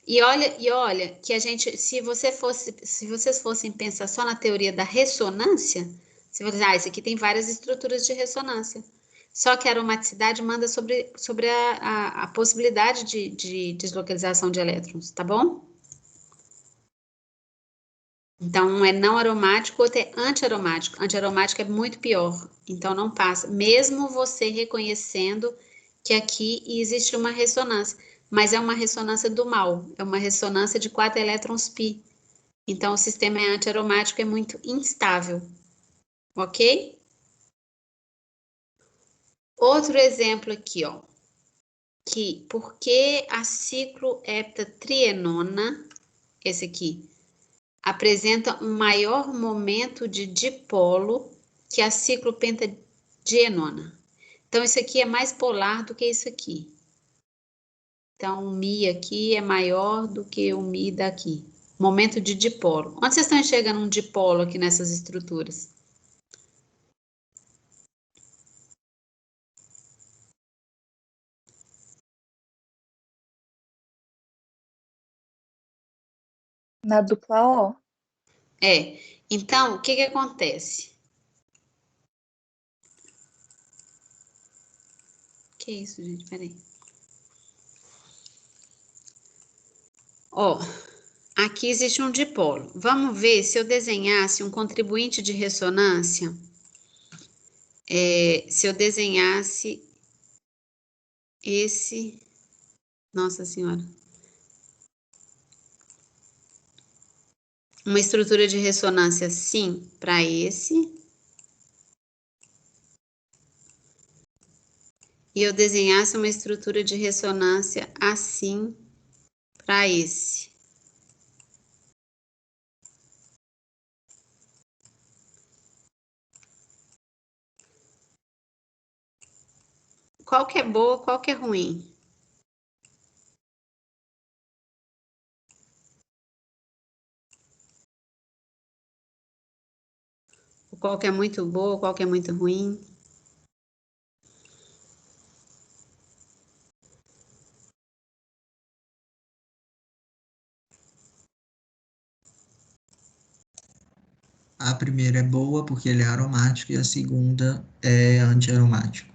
E olha que a gente, se vocês fossem pensar só na teoria da ressonância, você vai dizer, isso aqui tem várias estruturas de ressonância. Só que a aromaticidade manda sobre a possibilidade de deslocalização de elétrons, tá bom? Então, um é não aromático, outro é antiaromático. Antiaromático é muito pior, então não passa. Mesmo você reconhecendo que aqui existe uma ressonância, mas é uma ressonância do mal, é uma ressonância de 4 elétrons π. Então, o sistema antiaromático é muito instável, ok? Outro exemplo aqui, ó, que por que a cicloheptatrienona, esse aqui, apresenta um maior momento de dipolo que a ciclopentadienona. Então, isso aqui é mais polar do que isso aqui. Então, o Mi aqui é maior do que o Mi daqui. Momento de dipolo. Onde vocês estão enxergando um dipolo aqui nessas estruturas? Na dupla O, É. Então, o que que acontece? Que isso, gente? Peraí. Ó, aqui existe um dipolo. Vamos ver se eu desenhasse um contribuinte de ressonância. Se eu desenhasse esse. Nossa Senhora. Uma estrutura de ressonância assim para esse. E eu desenhasse uma estrutura de ressonância assim para esse. Qual que é boa, qual que é ruim? Qual que é muito boa, qual que é muito ruim? A primeira é boa porque ele é aromático e a segunda é anti-aromático.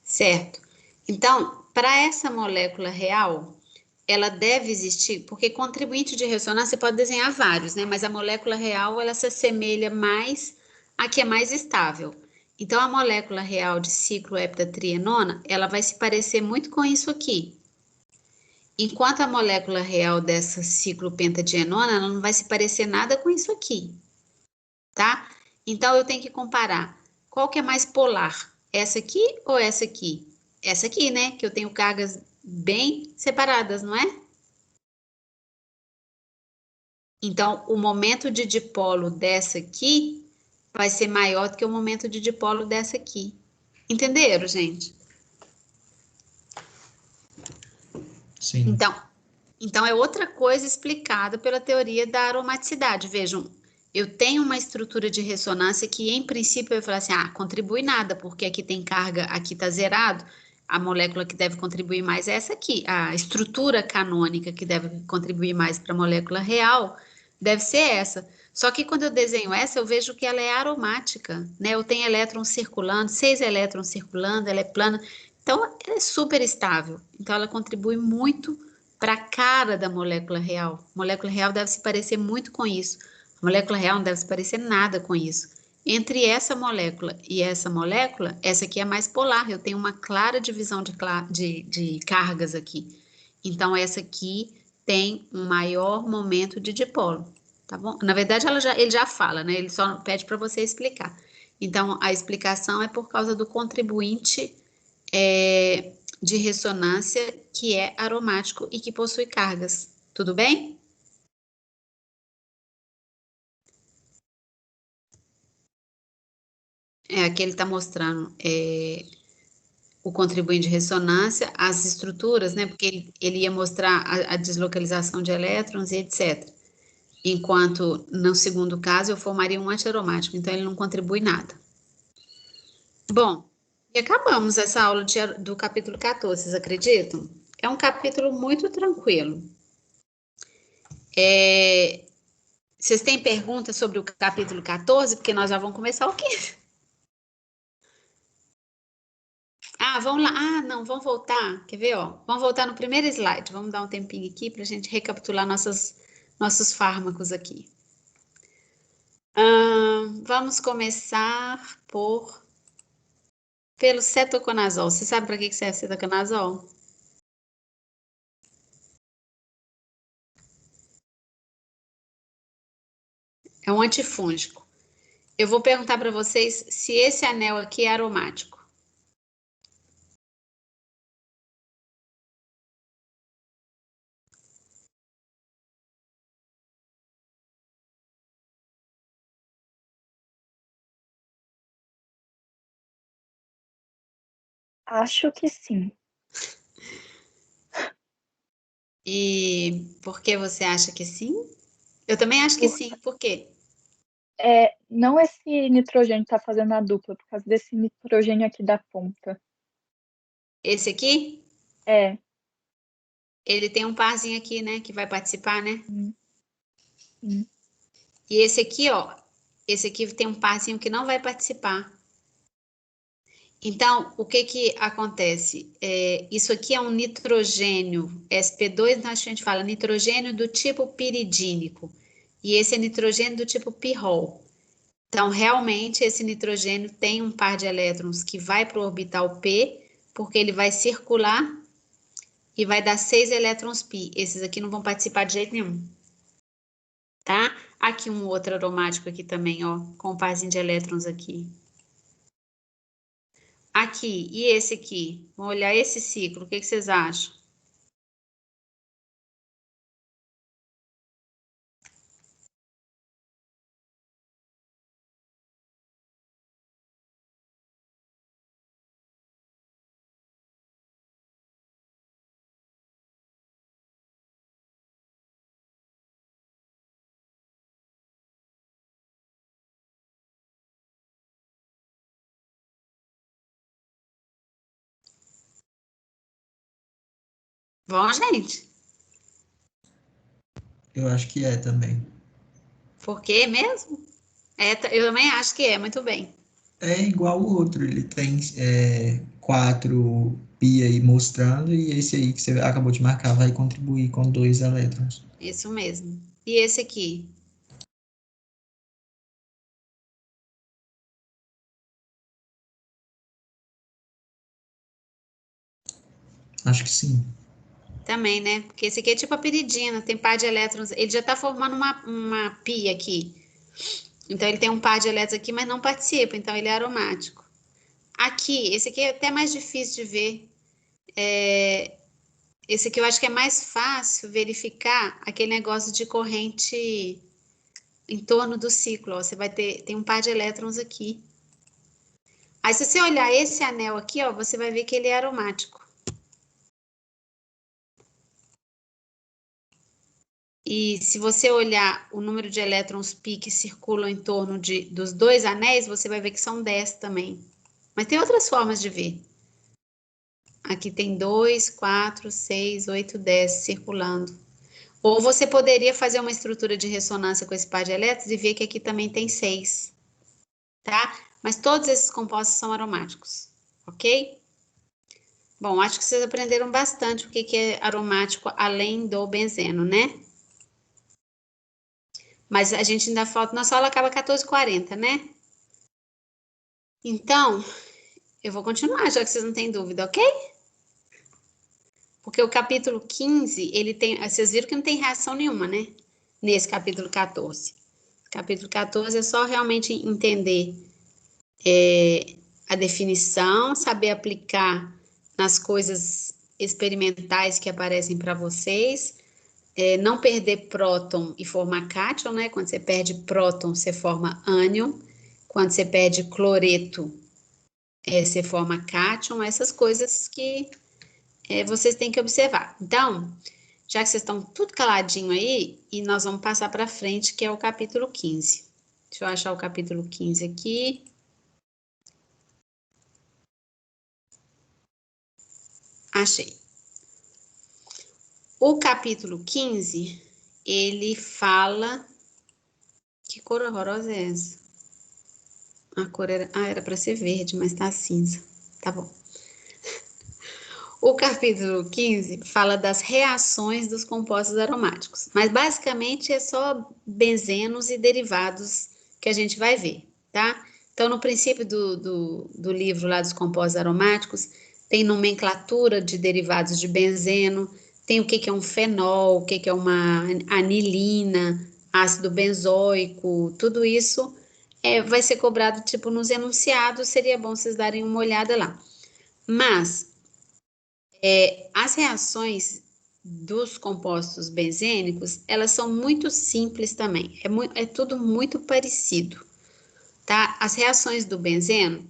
Certo. Então, para essa molécula real, ela deve existir, porque contribuinte de ressonância você pode desenhar vários, né? Mas a molécula real, ela se assemelha mais à que é mais estável. Então, a molécula real de cicloheptatrienona, ela vai se parecer muito com isso aqui. Enquanto a molécula real dessa ciclopentadienona, ela não vai se parecer nada com isso aqui, tá? Então, eu tenho que comparar. Qual que é mais polar? Essa aqui ou essa aqui? Essa aqui, né? Que eu tenho cargas bem separadas, não é? Então, o momento de dipolo dessa aqui vai ser maior do que o momento de dipolo dessa aqui. Entenderam, gente? Sim. Então é outra coisa explicada pela teoria da aromaticidade. Vejam, eu tenho uma estrutura de ressonância que, em princípio, eu vou falar assim, contribui nada, porque aqui tem carga, aqui está zerado. A molécula que deve contribuir mais é essa aqui. A estrutura canônica que deve contribuir mais para a molécula real deve ser essa. Só que quando eu desenho essa, eu vejo que ela é aromática, né? Eu tenho elétrons circulando, 6 elétrons circulando, ela é plana. Então, ela é super estável. Então, ela contribui muito para a cara da molécula real. A molécula real deve se parecer muito com isso. A molécula real não deve se parecer nada com isso. Entre essa molécula e essa molécula, essa aqui é mais polar. Eu tenho uma clara divisão de cargas aqui. Então, essa aqui tem um maior momento de dipolo, tá bom? Na verdade, ele já fala, né? Ele só pede para você explicar. Então, a explicação é por causa do contribuinte de ressonância que é aromático e que possui cargas. Tudo bem? Aqui ele está mostrando o contribuinte de ressonância, as estruturas, né? Porque ele ia mostrar a deslocalização de elétrons e etc. Enquanto, no segundo caso, eu formaria um antiaromático, então ele não contribui nada. Bom, e acabamos essa aula do capítulo 14, vocês acreditam? É um capítulo muito tranquilo. Vocês têm perguntas sobre o capítulo 14? Porque nós já vamos começar o 15. Vamos lá. Não, vamos voltar. Quer ver, ó? Vamos voltar no primeiro slide. Vamos dar um tempinho aqui para a gente recapitular nossos fármacos aqui. Vamos começar pelo cetoconazol. Você sabe para que serve cetoconazol? É um antifúngico. Eu vou perguntar para vocês se esse anel aqui é aromático. Acho que sim. E por que você acha que sim? Eu também acho que sim. Por quê? Não esse nitrogênio tá fazendo a dupla, por causa desse nitrogênio aqui da ponta. Esse aqui? É. Ele tem um parzinho aqui, né, que vai participar, né? Sim. E esse aqui, ó, esse aqui tem um parzinho que não vai participar. Então, o que que acontece? Isso aqui é um nitrogênio, sp2, a gente fala nitrogênio do tipo piridínico. E esse é nitrogênio do tipo pirrol. Então, realmente, esse nitrogênio tem um par de elétrons que vai para o orbital p, porque ele vai circular e vai dar 6 elétrons pi. Esses aqui não vão participar de jeito nenhum. Tá? Aqui um outro aromático aqui também, ó, com um parzinho de elétrons aqui. Aqui, e esse aqui? Vamos olhar esse ciclo, o que vocês acham? Bom, gente? Eu acho que é também. Por quê mesmo? Eu também acho que é, muito bem. É igual o outro, ele tem 4 pi aí mostrando, e esse aí que você acabou de marcar vai contribuir com 2 elétrons. Isso mesmo. E esse aqui? Acho que sim. Também, né? Porque esse aqui é tipo a piridina, tem par de elétrons. Ele já está formando uma pi aqui. Então, ele tem um par de elétrons aqui, mas não participa. Então, ele é aromático. Aqui, esse aqui é até mais difícil de ver. Esse aqui eu acho que é mais fácil verificar aquele negócio de corrente em torno do ciclo. Ó. Você vai tem um par de elétrons aqui. Aí, se você olhar esse anel aqui, ó, você vai ver que ele é aromático. E se você olhar o número de elétrons pi que circulam em torno dos 2 anéis, você vai ver que são 10 também. Mas tem outras formas de ver. Aqui tem 2, 4, 6, 8, 10 circulando. Ou você poderia fazer uma estrutura de ressonância com esse par de elétrons e ver que aqui também tem 6. Tá? Mas todos esses compostos são aromáticos. Ok? Bom, acho que vocês aprenderam bastante o que é aromático além do benzeno, né? Mas a gente ainda falta, nossa aula acaba 14h40, né? Então, eu vou continuar, já que vocês não têm dúvida, ok? Porque o capítulo 15, ele tem, vocês viram que não tem reação nenhuma, né? Nesse capítulo 14. Capítulo 14 é só realmente entender a definição, saber aplicar nas coisas experimentais que aparecem para vocês, não perder próton e formar cátion, né? Quando você perde próton, você forma ânion. Quando você perde cloreto, você forma cátion. Essas coisas que vocês têm que observar. Então, já que vocês estão tudo caladinho aí, e nós vamos passar para frente, que é o capítulo 15. Deixa eu achar o capítulo 15 aqui. Achei. O capítulo 15, ele fala... Que cor horrorosa é essa? A cor era para ser verde, mas tá cinza. Tá bom. O capítulo 15 fala das reações dos compostos aromáticos, mas basicamente é só benzenos e derivados que a gente vai ver, tá? Então, no princípio do livro lá dos compostos aromáticos, tem nomenclatura de derivados de benzeno, tem o que é um fenol, o que é uma anilina, ácido benzoico, tudo isso vai ser cobrado tipo nos enunciados, seria bom vocês darem uma olhada lá. Mas as reações dos compostos benzênicos, elas são muito simples também, é tudo muito parecido, tá? As reações do benzeno,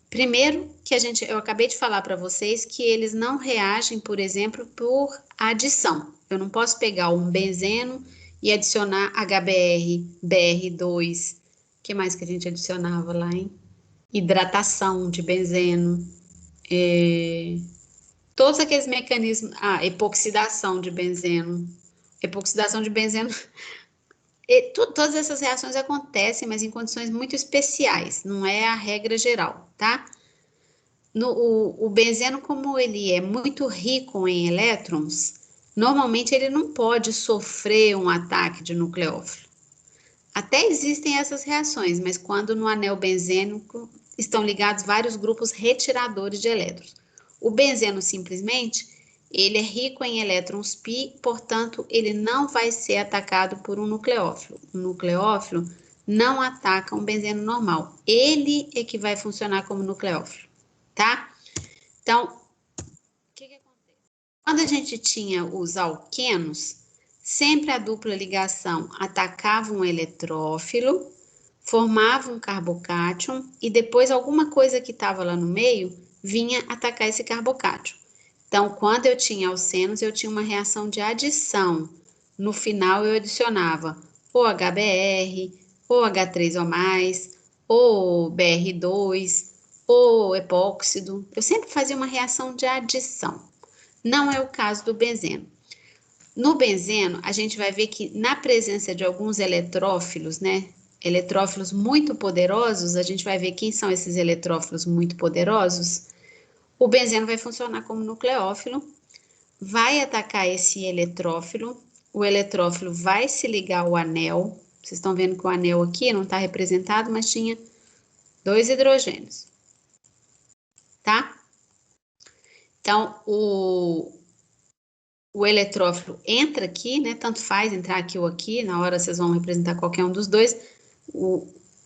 primeiro que eu acabei de falar para vocês que eles não reagem, por exemplo, por adição. Eu não posso pegar um benzeno e adicionar HBr, BR2, o que mais que a gente adicionava lá, hein? Hidratação de benzeno, todos aqueles mecanismos, epoxidação de benzeno, todas essas reações acontecem, mas em condições muito especiais, não é a regra geral, tá? O benzeno, como ele é muito rico em elétrons, normalmente ele não pode sofrer um ataque de nucleófilo. Até existem essas reações, mas quando no anel benzênico estão ligados vários grupos retiradores de elétrons. O benzeno simplesmente, ele é rico em elétrons pi, portanto, ele não vai ser atacado por um nucleófilo. Um nucleófilo não ataca um benzeno normal. Ele é que vai funcionar como nucleófilo, tá? Então, o que acontece? Quando a gente tinha os alquenos, sempre a dupla ligação atacava um eletrófilo, formava um carbocátion e depois alguma coisa que estava lá no meio vinha atacar esse carbocátion. Então, quando eu tinha alcenos, eu tinha uma reação de adição. No final, eu adicionava ou HBr, ou H3O+, ou BR2, ou epóxido. Eu sempre fazia uma reação de adição. Não é o caso do benzeno. No benzeno, a gente vai ver que na presença de alguns eletrófilos, né, eletrófilos muito poderosos, a gente vai ver quem são esses eletrófilos muito poderosos. O benzeno vai funcionar como nucleófilo, vai atacar esse eletrófilo, o eletrófilo vai se ligar ao anel. Vocês estão vendo que o anel aqui não está representado, mas tinha 2 hidrogênios, tá? Então, o eletrófilo entra aqui, né? Tanto faz entrar aqui ou aqui, na hora vocês vão representar qualquer um dos dois.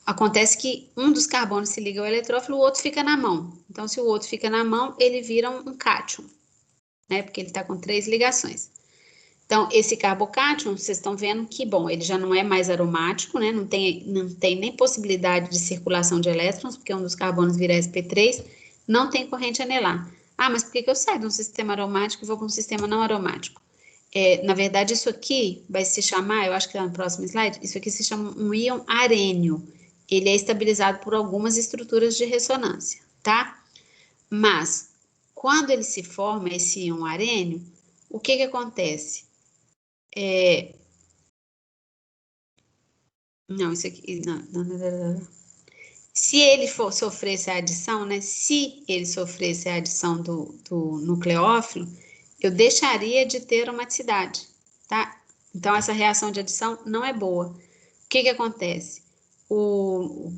Acontece que um dos carbonos se liga ao eletrófilo, o outro fica na mão. Então, se o outro fica na mão, ele vira um cátion, né? Porque ele está com 3 ligações. Então, esse carbocátion, vocês estão vendo que, bom, ele já não é mais aromático, né? Não tem nem possibilidade de circulação de elétrons, porque um dos carbonos vira sp3, não tem corrente anelar. Ah, mas por que eu saio de um sistema aromático e vou para um sistema não aromático? Na verdade, isso aqui vai se chamar, eu acho que está no próximo slide, isso aqui se chama um íon arênio. Ele é estabilizado por algumas estruturas de ressonância, tá? Mas, quando ele se forma, esse íon arênio, o que acontece? Não, isso aqui, não. Se ele sofresse a adição, né? Se ele sofresse a adição do nucleófilo, eu deixaria de ter aromaticidade, tá? Então, essa reação de adição não é boa. O que acontece?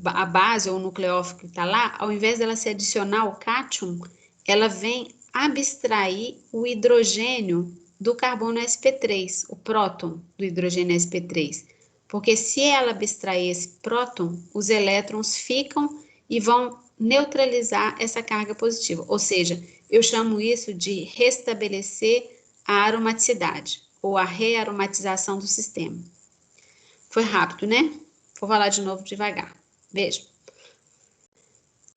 A base, ou o nucleófilo que está lá, ao invés dela se adicionar ao cátion, ela vem abstrair o hidrogênio do carbono sp3, o próton do hidrogênio sp3. Porque se ela abstrair esse próton, os elétrons ficam e vão neutralizar essa carga positiva. Ou seja, eu chamo isso de restabelecer a aromaticidade, ou a rearomatização do sistema. Foi rápido, né? Vou falar de novo devagar. Veja.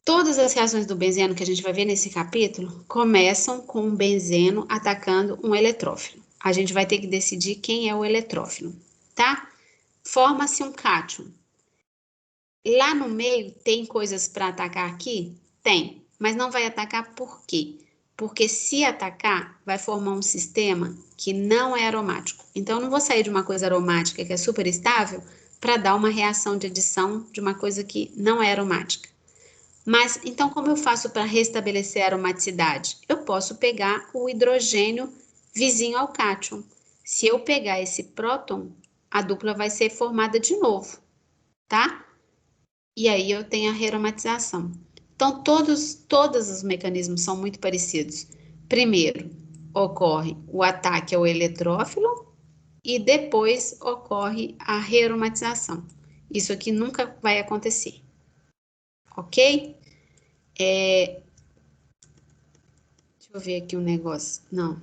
Todas as reações do benzeno que a gente vai ver nesse capítulo começam com um benzeno atacando um eletrófilo. A gente vai ter que decidir quem é o eletrófilo, tá? Forma-se um cátion. Lá no meio tem coisas para atacar aqui? Tem, mas não vai atacar por quê? Porque se atacar, vai formar um sistema que não é aromático. Então, eu não vou sair de uma coisa aromática que é super estável para dar uma reação de adição de uma coisa que não é aromática. Mas, então, como eu faço para restabelecer a aromaticidade? Eu posso pegar o hidrogênio vizinho ao cátion. Se eu pegar esse próton, a dupla vai ser formada de novo, tá? E aí eu tenho a rearomatização. Então, todos os mecanismos são muito parecidos. Primeiro, ocorre o ataque ao eletrófilo e depois ocorre a rearomatização. Isso aqui nunca vai acontecer. Ok? Deixa eu ver aqui um negócio. Não.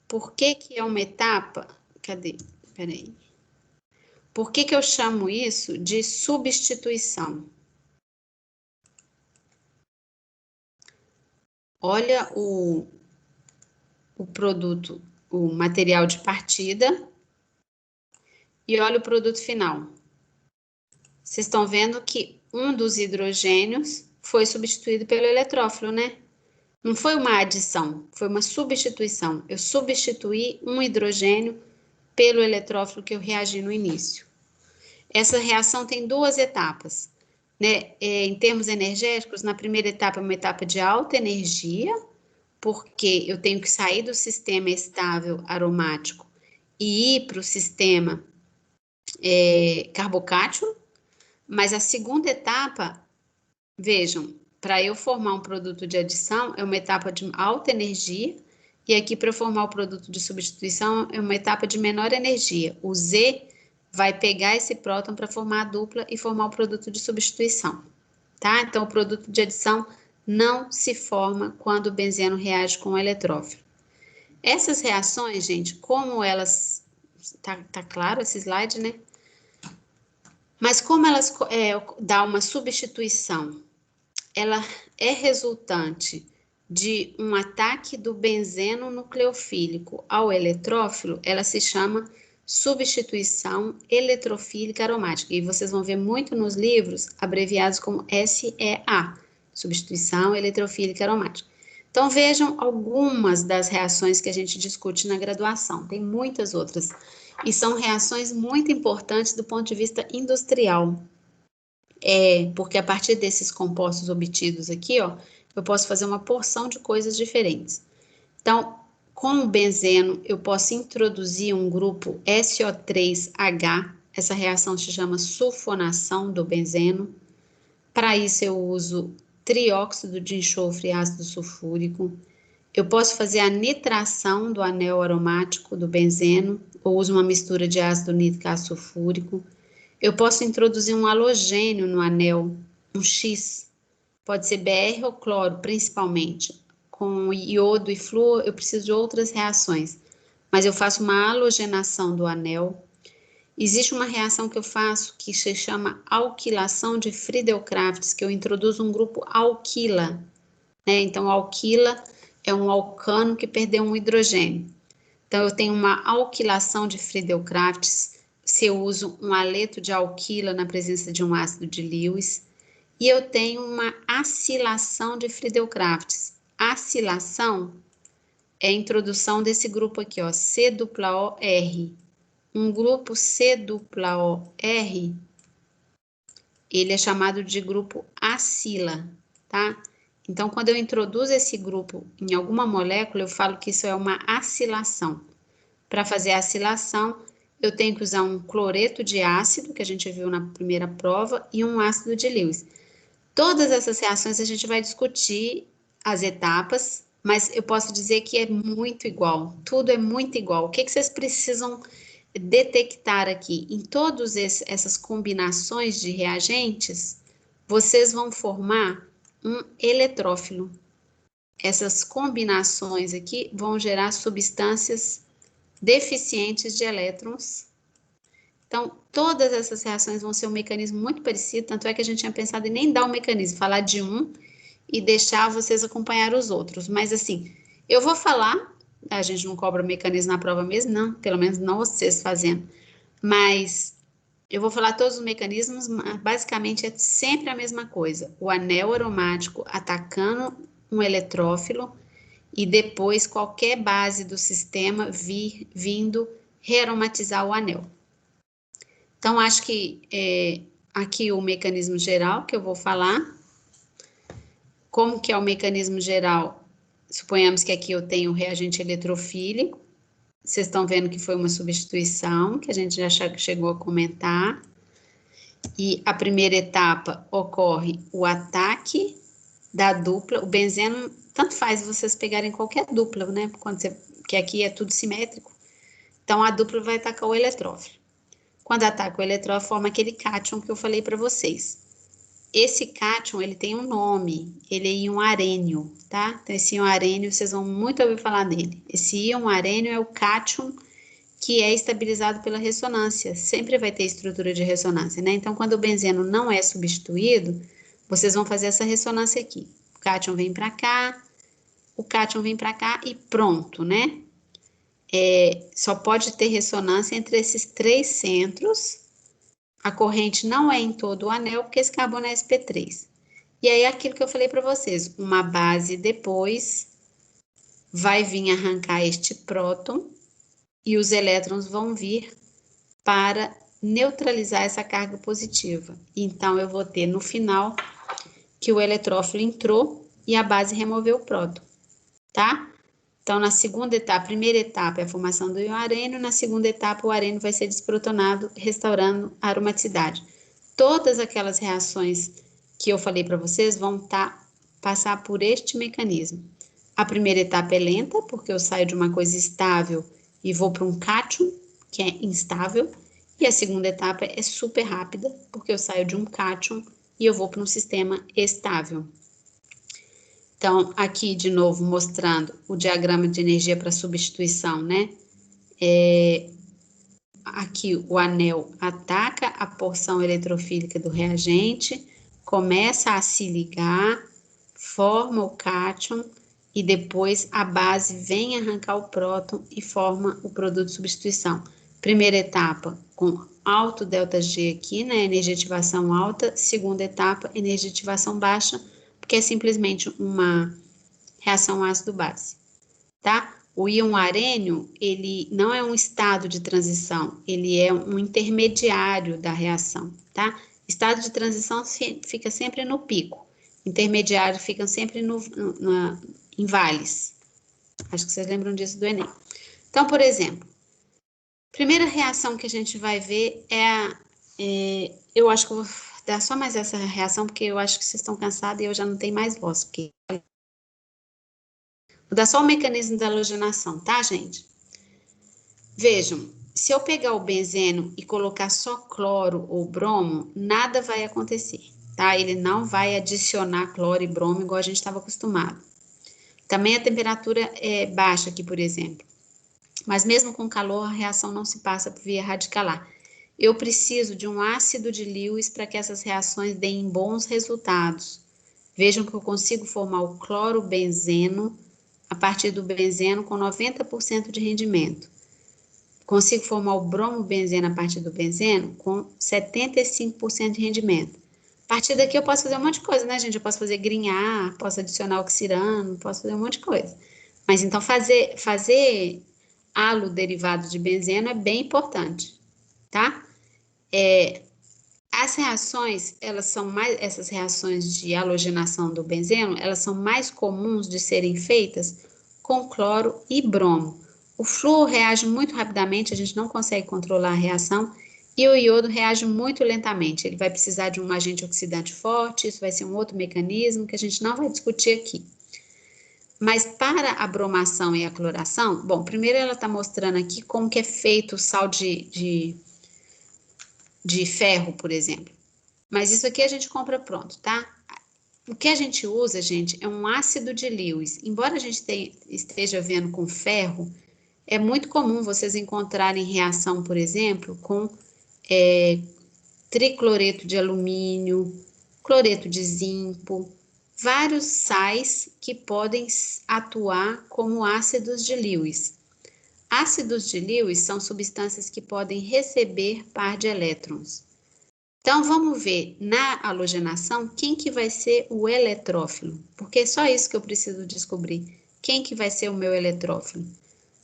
Por que é uma etapa? Cadê? Peraí. Por que eu chamo isso de substituição? Olha o produto, o material de partida e olha o produto final. Vocês estão vendo que um dos hidrogênios foi substituído pelo eletrófilo, né? Não foi uma adição, foi uma substituição. Eu substituí um hidrogênio pelo eletrófilo que eu reagi no início. Essa reação tem 2 etapas, né? Em termos energéticos, na primeira etapa é uma etapa de alta energia, porque eu tenho que sair do sistema estável aromático e ir para o sistema carbocátion, mas a segunda etapa, vejam, para eu formar um produto de adição é uma etapa de alta energia, e aqui para formar o produto de substituição é uma etapa de menor energia. O Z vai pegar esse próton para formar a dupla e formar o produto de substituição, tá? Então, o produto de adição não se forma quando o benzeno reage com o eletrófilo. Essas reações, gente, como elas... Tá claro esse slide, né? Mas como elas dão uma substituição, ela é resultante de um ataque do benzeno nucleofílico ao eletrófilo, ela se chama substituição eletrofílica aromática. E vocês vão ver muito nos livros abreviados como SEA, substituição eletrofílica aromática. Então, vejam algumas das reações que a gente discute na graduação. Tem muitas outras. E são reações muito importantes do ponto de vista industrial. Porque a partir desses compostos obtidos aqui, ó, eu posso fazer uma porção de coisas diferentes. Então, com o benzeno, eu posso introduzir um grupo SO3H. Essa reação se chama sulfonação do benzeno. Para isso, eu uso trióxido de enxofre e ácido sulfúrico. Eu posso fazer a nitração do anel aromático do benzeno, ou uso uma mistura de ácido nítrico e ácido sulfúrico. Eu posso introduzir um halogênio no anel, um X, pode ser BR ou cloro, principalmente. Com iodo e flúor, eu preciso de outras reações, mas eu faço uma halogenação do anel. Existe uma reação que eu faço que se chama alquilação de Friedel-Crafts, que eu introduzo um grupo alquila, né? Então, alquila é um alcano que perdeu um hidrogênio. Então, eu tenho uma alquilação de Friedel-Crafts, se eu uso um aleto de alquila na presença de um ácido de Lewis, e eu tenho uma acilação de Friedel-Crafts. Acilação é a introdução desse grupo aqui, ó, C-OR. Um grupo C-OR, ele é chamado de grupo acila, tá? Então, quando eu introduzo esse grupo em alguma molécula, eu falo que isso é uma acilação. Para fazer a acilação, eu tenho que usar um cloreto de ácido, que a gente viu na primeira prova, e um ácido de Lewis. Todas essas reações a gente vai discutir as etapas, mas eu posso dizer que é muito igual, tudo é muito igual. O que vocês precisam detectar aqui? Em todas essas combinações de reagentes, vocês vão formar um eletrófilo. Essas combinações aqui vão gerar substâncias deficientes de elétrons. Então, todas essas reações vão ser um mecanismo muito parecido, tanto é que a gente tinha pensado em nem dar um mecanismo, falar de um e deixar vocês acompanhar os outros. Mas assim, eu vou falar, a gente não cobra o mecanismo na prova mesmo, não, pelo menos não vocês fazendo, mas eu vou falar todos os mecanismos, basicamente é sempre a mesma coisa. O anel aromático atacando um eletrófilo e depois qualquer base do sistema vindo rearomatizar o anel. Então, acho que aqui o mecanismo geral que eu vou falar. Como que é o mecanismo geral? Suponhamos que aqui eu tenho o reagente eletrofílico. Vocês estão vendo que foi uma substituição, que a gente já chegou a comentar. E a primeira etapa ocorre o ataque da dupla. O benzeno, tanto faz vocês pegarem qualquer dupla, né? Que aqui é tudo simétrico. Então, a dupla vai atacar o eletrófilo. Quando ataca o eletrófilo, forma aquele cátion que eu falei para vocês. Esse cátion, ele tem um nome, ele é íon arênio, tá? Então, esse íon arênio, vocês vão muito ouvir falar dele. Esse íon arênio é o cátion que é estabilizado pela ressonância, sempre vai ter estrutura de ressonância, né? Então, quando o benzeno não é substituído, vocês vão fazer essa ressonância aqui. O cátion vem para cá, o cátion vem para cá e pronto, né? Só pode ter ressonância entre esses três centros. A corrente não é em todo o anel, porque esse carbono é sp3. E aí, aquilo que eu falei para vocês, uma base depois vai vir arrancar este próton e os elétrons vão vir para neutralizar essa carga positiva. Então, eu vou ter no final que o eletrófilo entrou e a base removeu o próton, tá? Então, na segunda etapa, a primeira etapa é a formação do íon arênio, na segunda etapa o arênio vai ser desprotonado, restaurando a aromaticidade. Todas aquelas reações que eu falei para vocês vão passar por este mecanismo. A primeira etapa é lenta, porque eu saio de uma coisa estável e vou para um cátion, que é instável, e a segunda etapa é super rápida, porque eu saio de um cátion e eu vou para um sistema estável. Então, aqui de novo mostrando o diagrama de energia para substituição, né? Aqui o anel ataca a porção eletrofílica do reagente, começa a se ligar, forma o cátion e depois a base vem arrancar o próton e forma o produto de substituição. Primeira etapa com alto ΔG aqui, né? Energia de ativação alta. Segunda etapa, energia de ativação baixa, porque é simplesmente uma reação ácido-base, tá? O íon arênio, ele não é um estado de transição, ele é um intermediário da reação, tá? Estado de transição fica sempre no pico, intermediário fica sempre em vales. Acho que vocês lembram disso do Enem. Então, por exemplo, primeira reação que a gente vai ver eu acho que eu vou dar só mais essa reação, porque eu acho que vocês estão cansados e eu já não tenho mais voz, porque vou dar só o mecanismo da halogenação, tá, gente? Vejam, se eu pegar o benzeno e colocar só cloro ou bromo, nada vai acontecer, tá? Ele não vai adicionar cloro e bromo igual a gente estava acostumado. Também a temperatura é baixa aqui, por exemplo. Mas mesmo com calor, a reação não se passa por via radicalar. Eu preciso de um ácido de Lewis para que essas reações deem bons resultados. Vejam que eu consigo formar o clorobenzeno a partir do benzeno com 90% de rendimento. Consigo formar o bromobenzeno a partir do benzeno com 75% de rendimento. A partir daqui eu posso fazer um monte de coisa, né, gente? Eu posso fazer grinhar, posso adicionar oxirano, posso fazer um monte de coisa. Mas então fazer halo derivado de benzeno é bem importante, tá? As reações, essas reações de halogenação do benzeno, elas são mais comuns de serem feitas com cloro e bromo. O flúor reage muito rapidamente, a gente não consegue controlar a reação, e o iodo reage muito lentamente. Ele vai precisar de um agente oxidante forte, isso vai ser um outro mecanismo que a gente não vai discutir aqui. Mas para a bromação e a cloração, bom, primeiro ela está mostrando aqui como que é feito o sal de ferro, por exemplo. Mas isso aqui a gente compra pronto, tá? O que a gente usa, gente, é um ácido de Lewis. Embora a gente esteja vendo com ferro, é muito comum vocês encontrarem reação, por exemplo, com tricloreto de alumínio, cloreto de zinco, vários sais que podem atuar como ácidos de Lewis. Ácidos de Lewis são substâncias que podem receber par de elétrons. Então, vamos ver na halogenação quem que vai ser o eletrófilo, porque é só isso que eu preciso descobrir. Quem que vai ser o meu eletrófilo?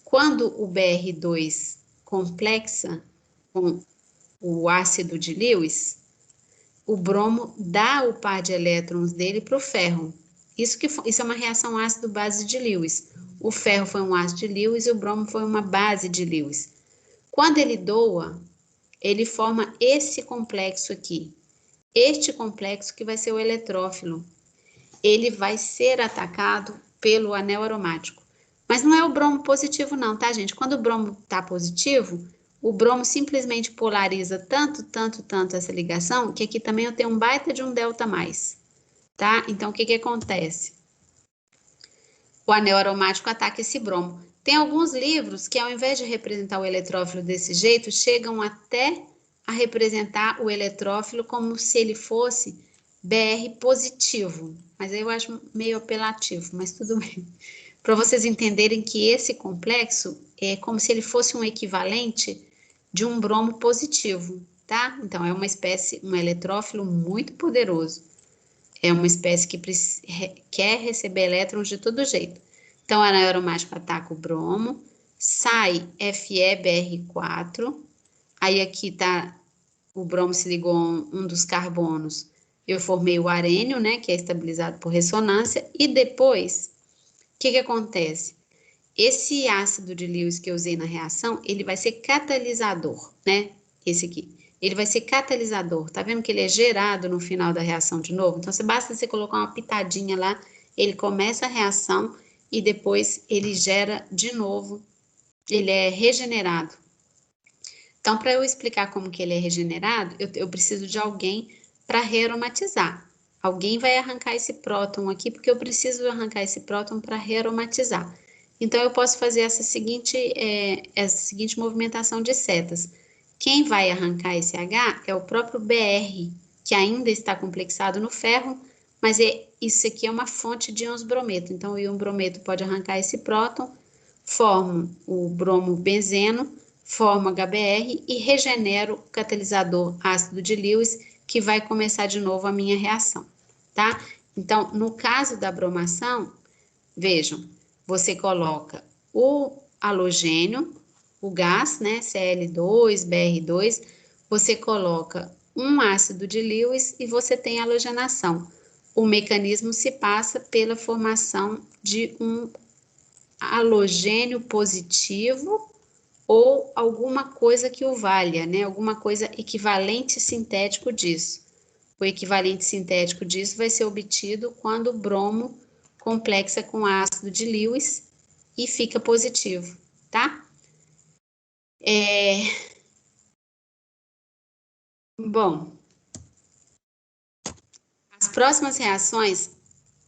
Quando o Br2 complexa com o ácido de Lewis, o bromo dá o par de elétrons dele para o ferro. Isso é uma reação ácido-base de Lewis. O ferro foi um ácido de Lewis e o bromo foi uma base de Lewis. Quando ele doa, ele forma esse complexo aqui. Este complexo que vai ser o eletrófilo. Ele vai ser atacado pelo anel aromático. Mas não é o bromo positivo não, tá, gente? Quando o bromo está positivo, o bromo simplesmente polariza tanto essa ligação, que aqui também eu tenho um baita de um delta mais, tá? Então, o que que acontece? O anel aromático ataca esse bromo. Tem alguns livros que, ao invés de representar o eletrófilo desse jeito, chegam até a representar o eletrófilo como se ele fosse Br positivo. Mas aí eu acho meio apelativo, mas tudo bem. Para vocês entenderem que esse complexo é como se ele fosse um equivalente de um bromo positivo, tá? Então, é uma espécie, um eletrófilo muito poderoso. É uma espécie que quer receber elétrons de todo jeito. Então, o anel aromático ataca o bromo, sai FeBr4, aí aqui tá, o bromo se ligou a um dos carbonos, eu formei o arênio, né, que é estabilizado por ressonância, e depois, o que acontece? Esse ácido de Lewis que eu usei na reação, ele vai ser catalisador, né, esse aqui. Ele vai ser catalisador, tá vendo que ele é gerado no final da reação de novo? Então, basta você colocar uma pitadinha lá, ele começa a reação e depois ele gera de novo, ele é regenerado. Então, para eu explicar como que ele é regenerado, eu preciso de alguém para rearomatizar. Alguém vai arrancar esse próton aqui, porque eu preciso arrancar esse próton para rearomatizar. Então, eu posso fazer essa seguinte movimentação de setas. Quem vai arrancar esse H é o próprio Br, que ainda está complexado no ferro, mas isso aqui é uma fonte de íons brometo. Então, o íon brometo pode arrancar esse próton, forma o bromobenzeno, forma HBr e regenera o catalisador ácido de Lewis, que vai começar de novo a minha reação, tá? Então, no caso da bromação, Vejam, você coloca o halogênio, o gás, né, Cl2, Br2, você coloca um ácido de Lewis e você tem halogenação. O mecanismo se passa pela formação de um halogênio positivo ou alguma coisa que o valha, né? Alguma coisa equivalente sintético disso. O equivalente sintético disso vai ser obtido quando o bromo complexa com ácido de Lewis e fica positivo, tá? Bom, as próximas reações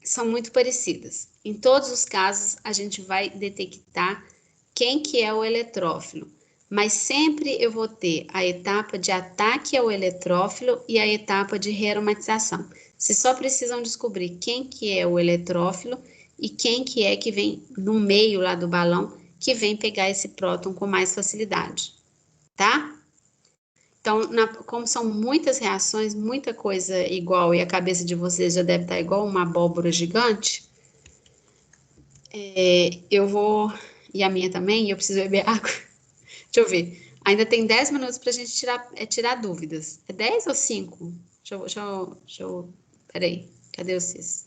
são muito parecidas. Em todos os casos, a gente vai detectar quem que é o eletrófilo, mas sempre eu vou ter a etapa de ataque ao eletrófilo e a etapa de rearomatização. Vocês só precisam descobrir quem que é o eletrófilo e quem que é que vem no meio lá do balão, que vem pegar esse próton com mais facilidade, tá? Então, como são muitas reações, muita coisa igual, e a cabeça de vocês já deve estar igual uma abóbora gigante, eu vou, e a minha também, e eu preciso beber água. Deixa eu ver. Ainda tem 10 minutos para a gente tirar dúvidas. É 10 ou 5? Peraí, cadê vocês?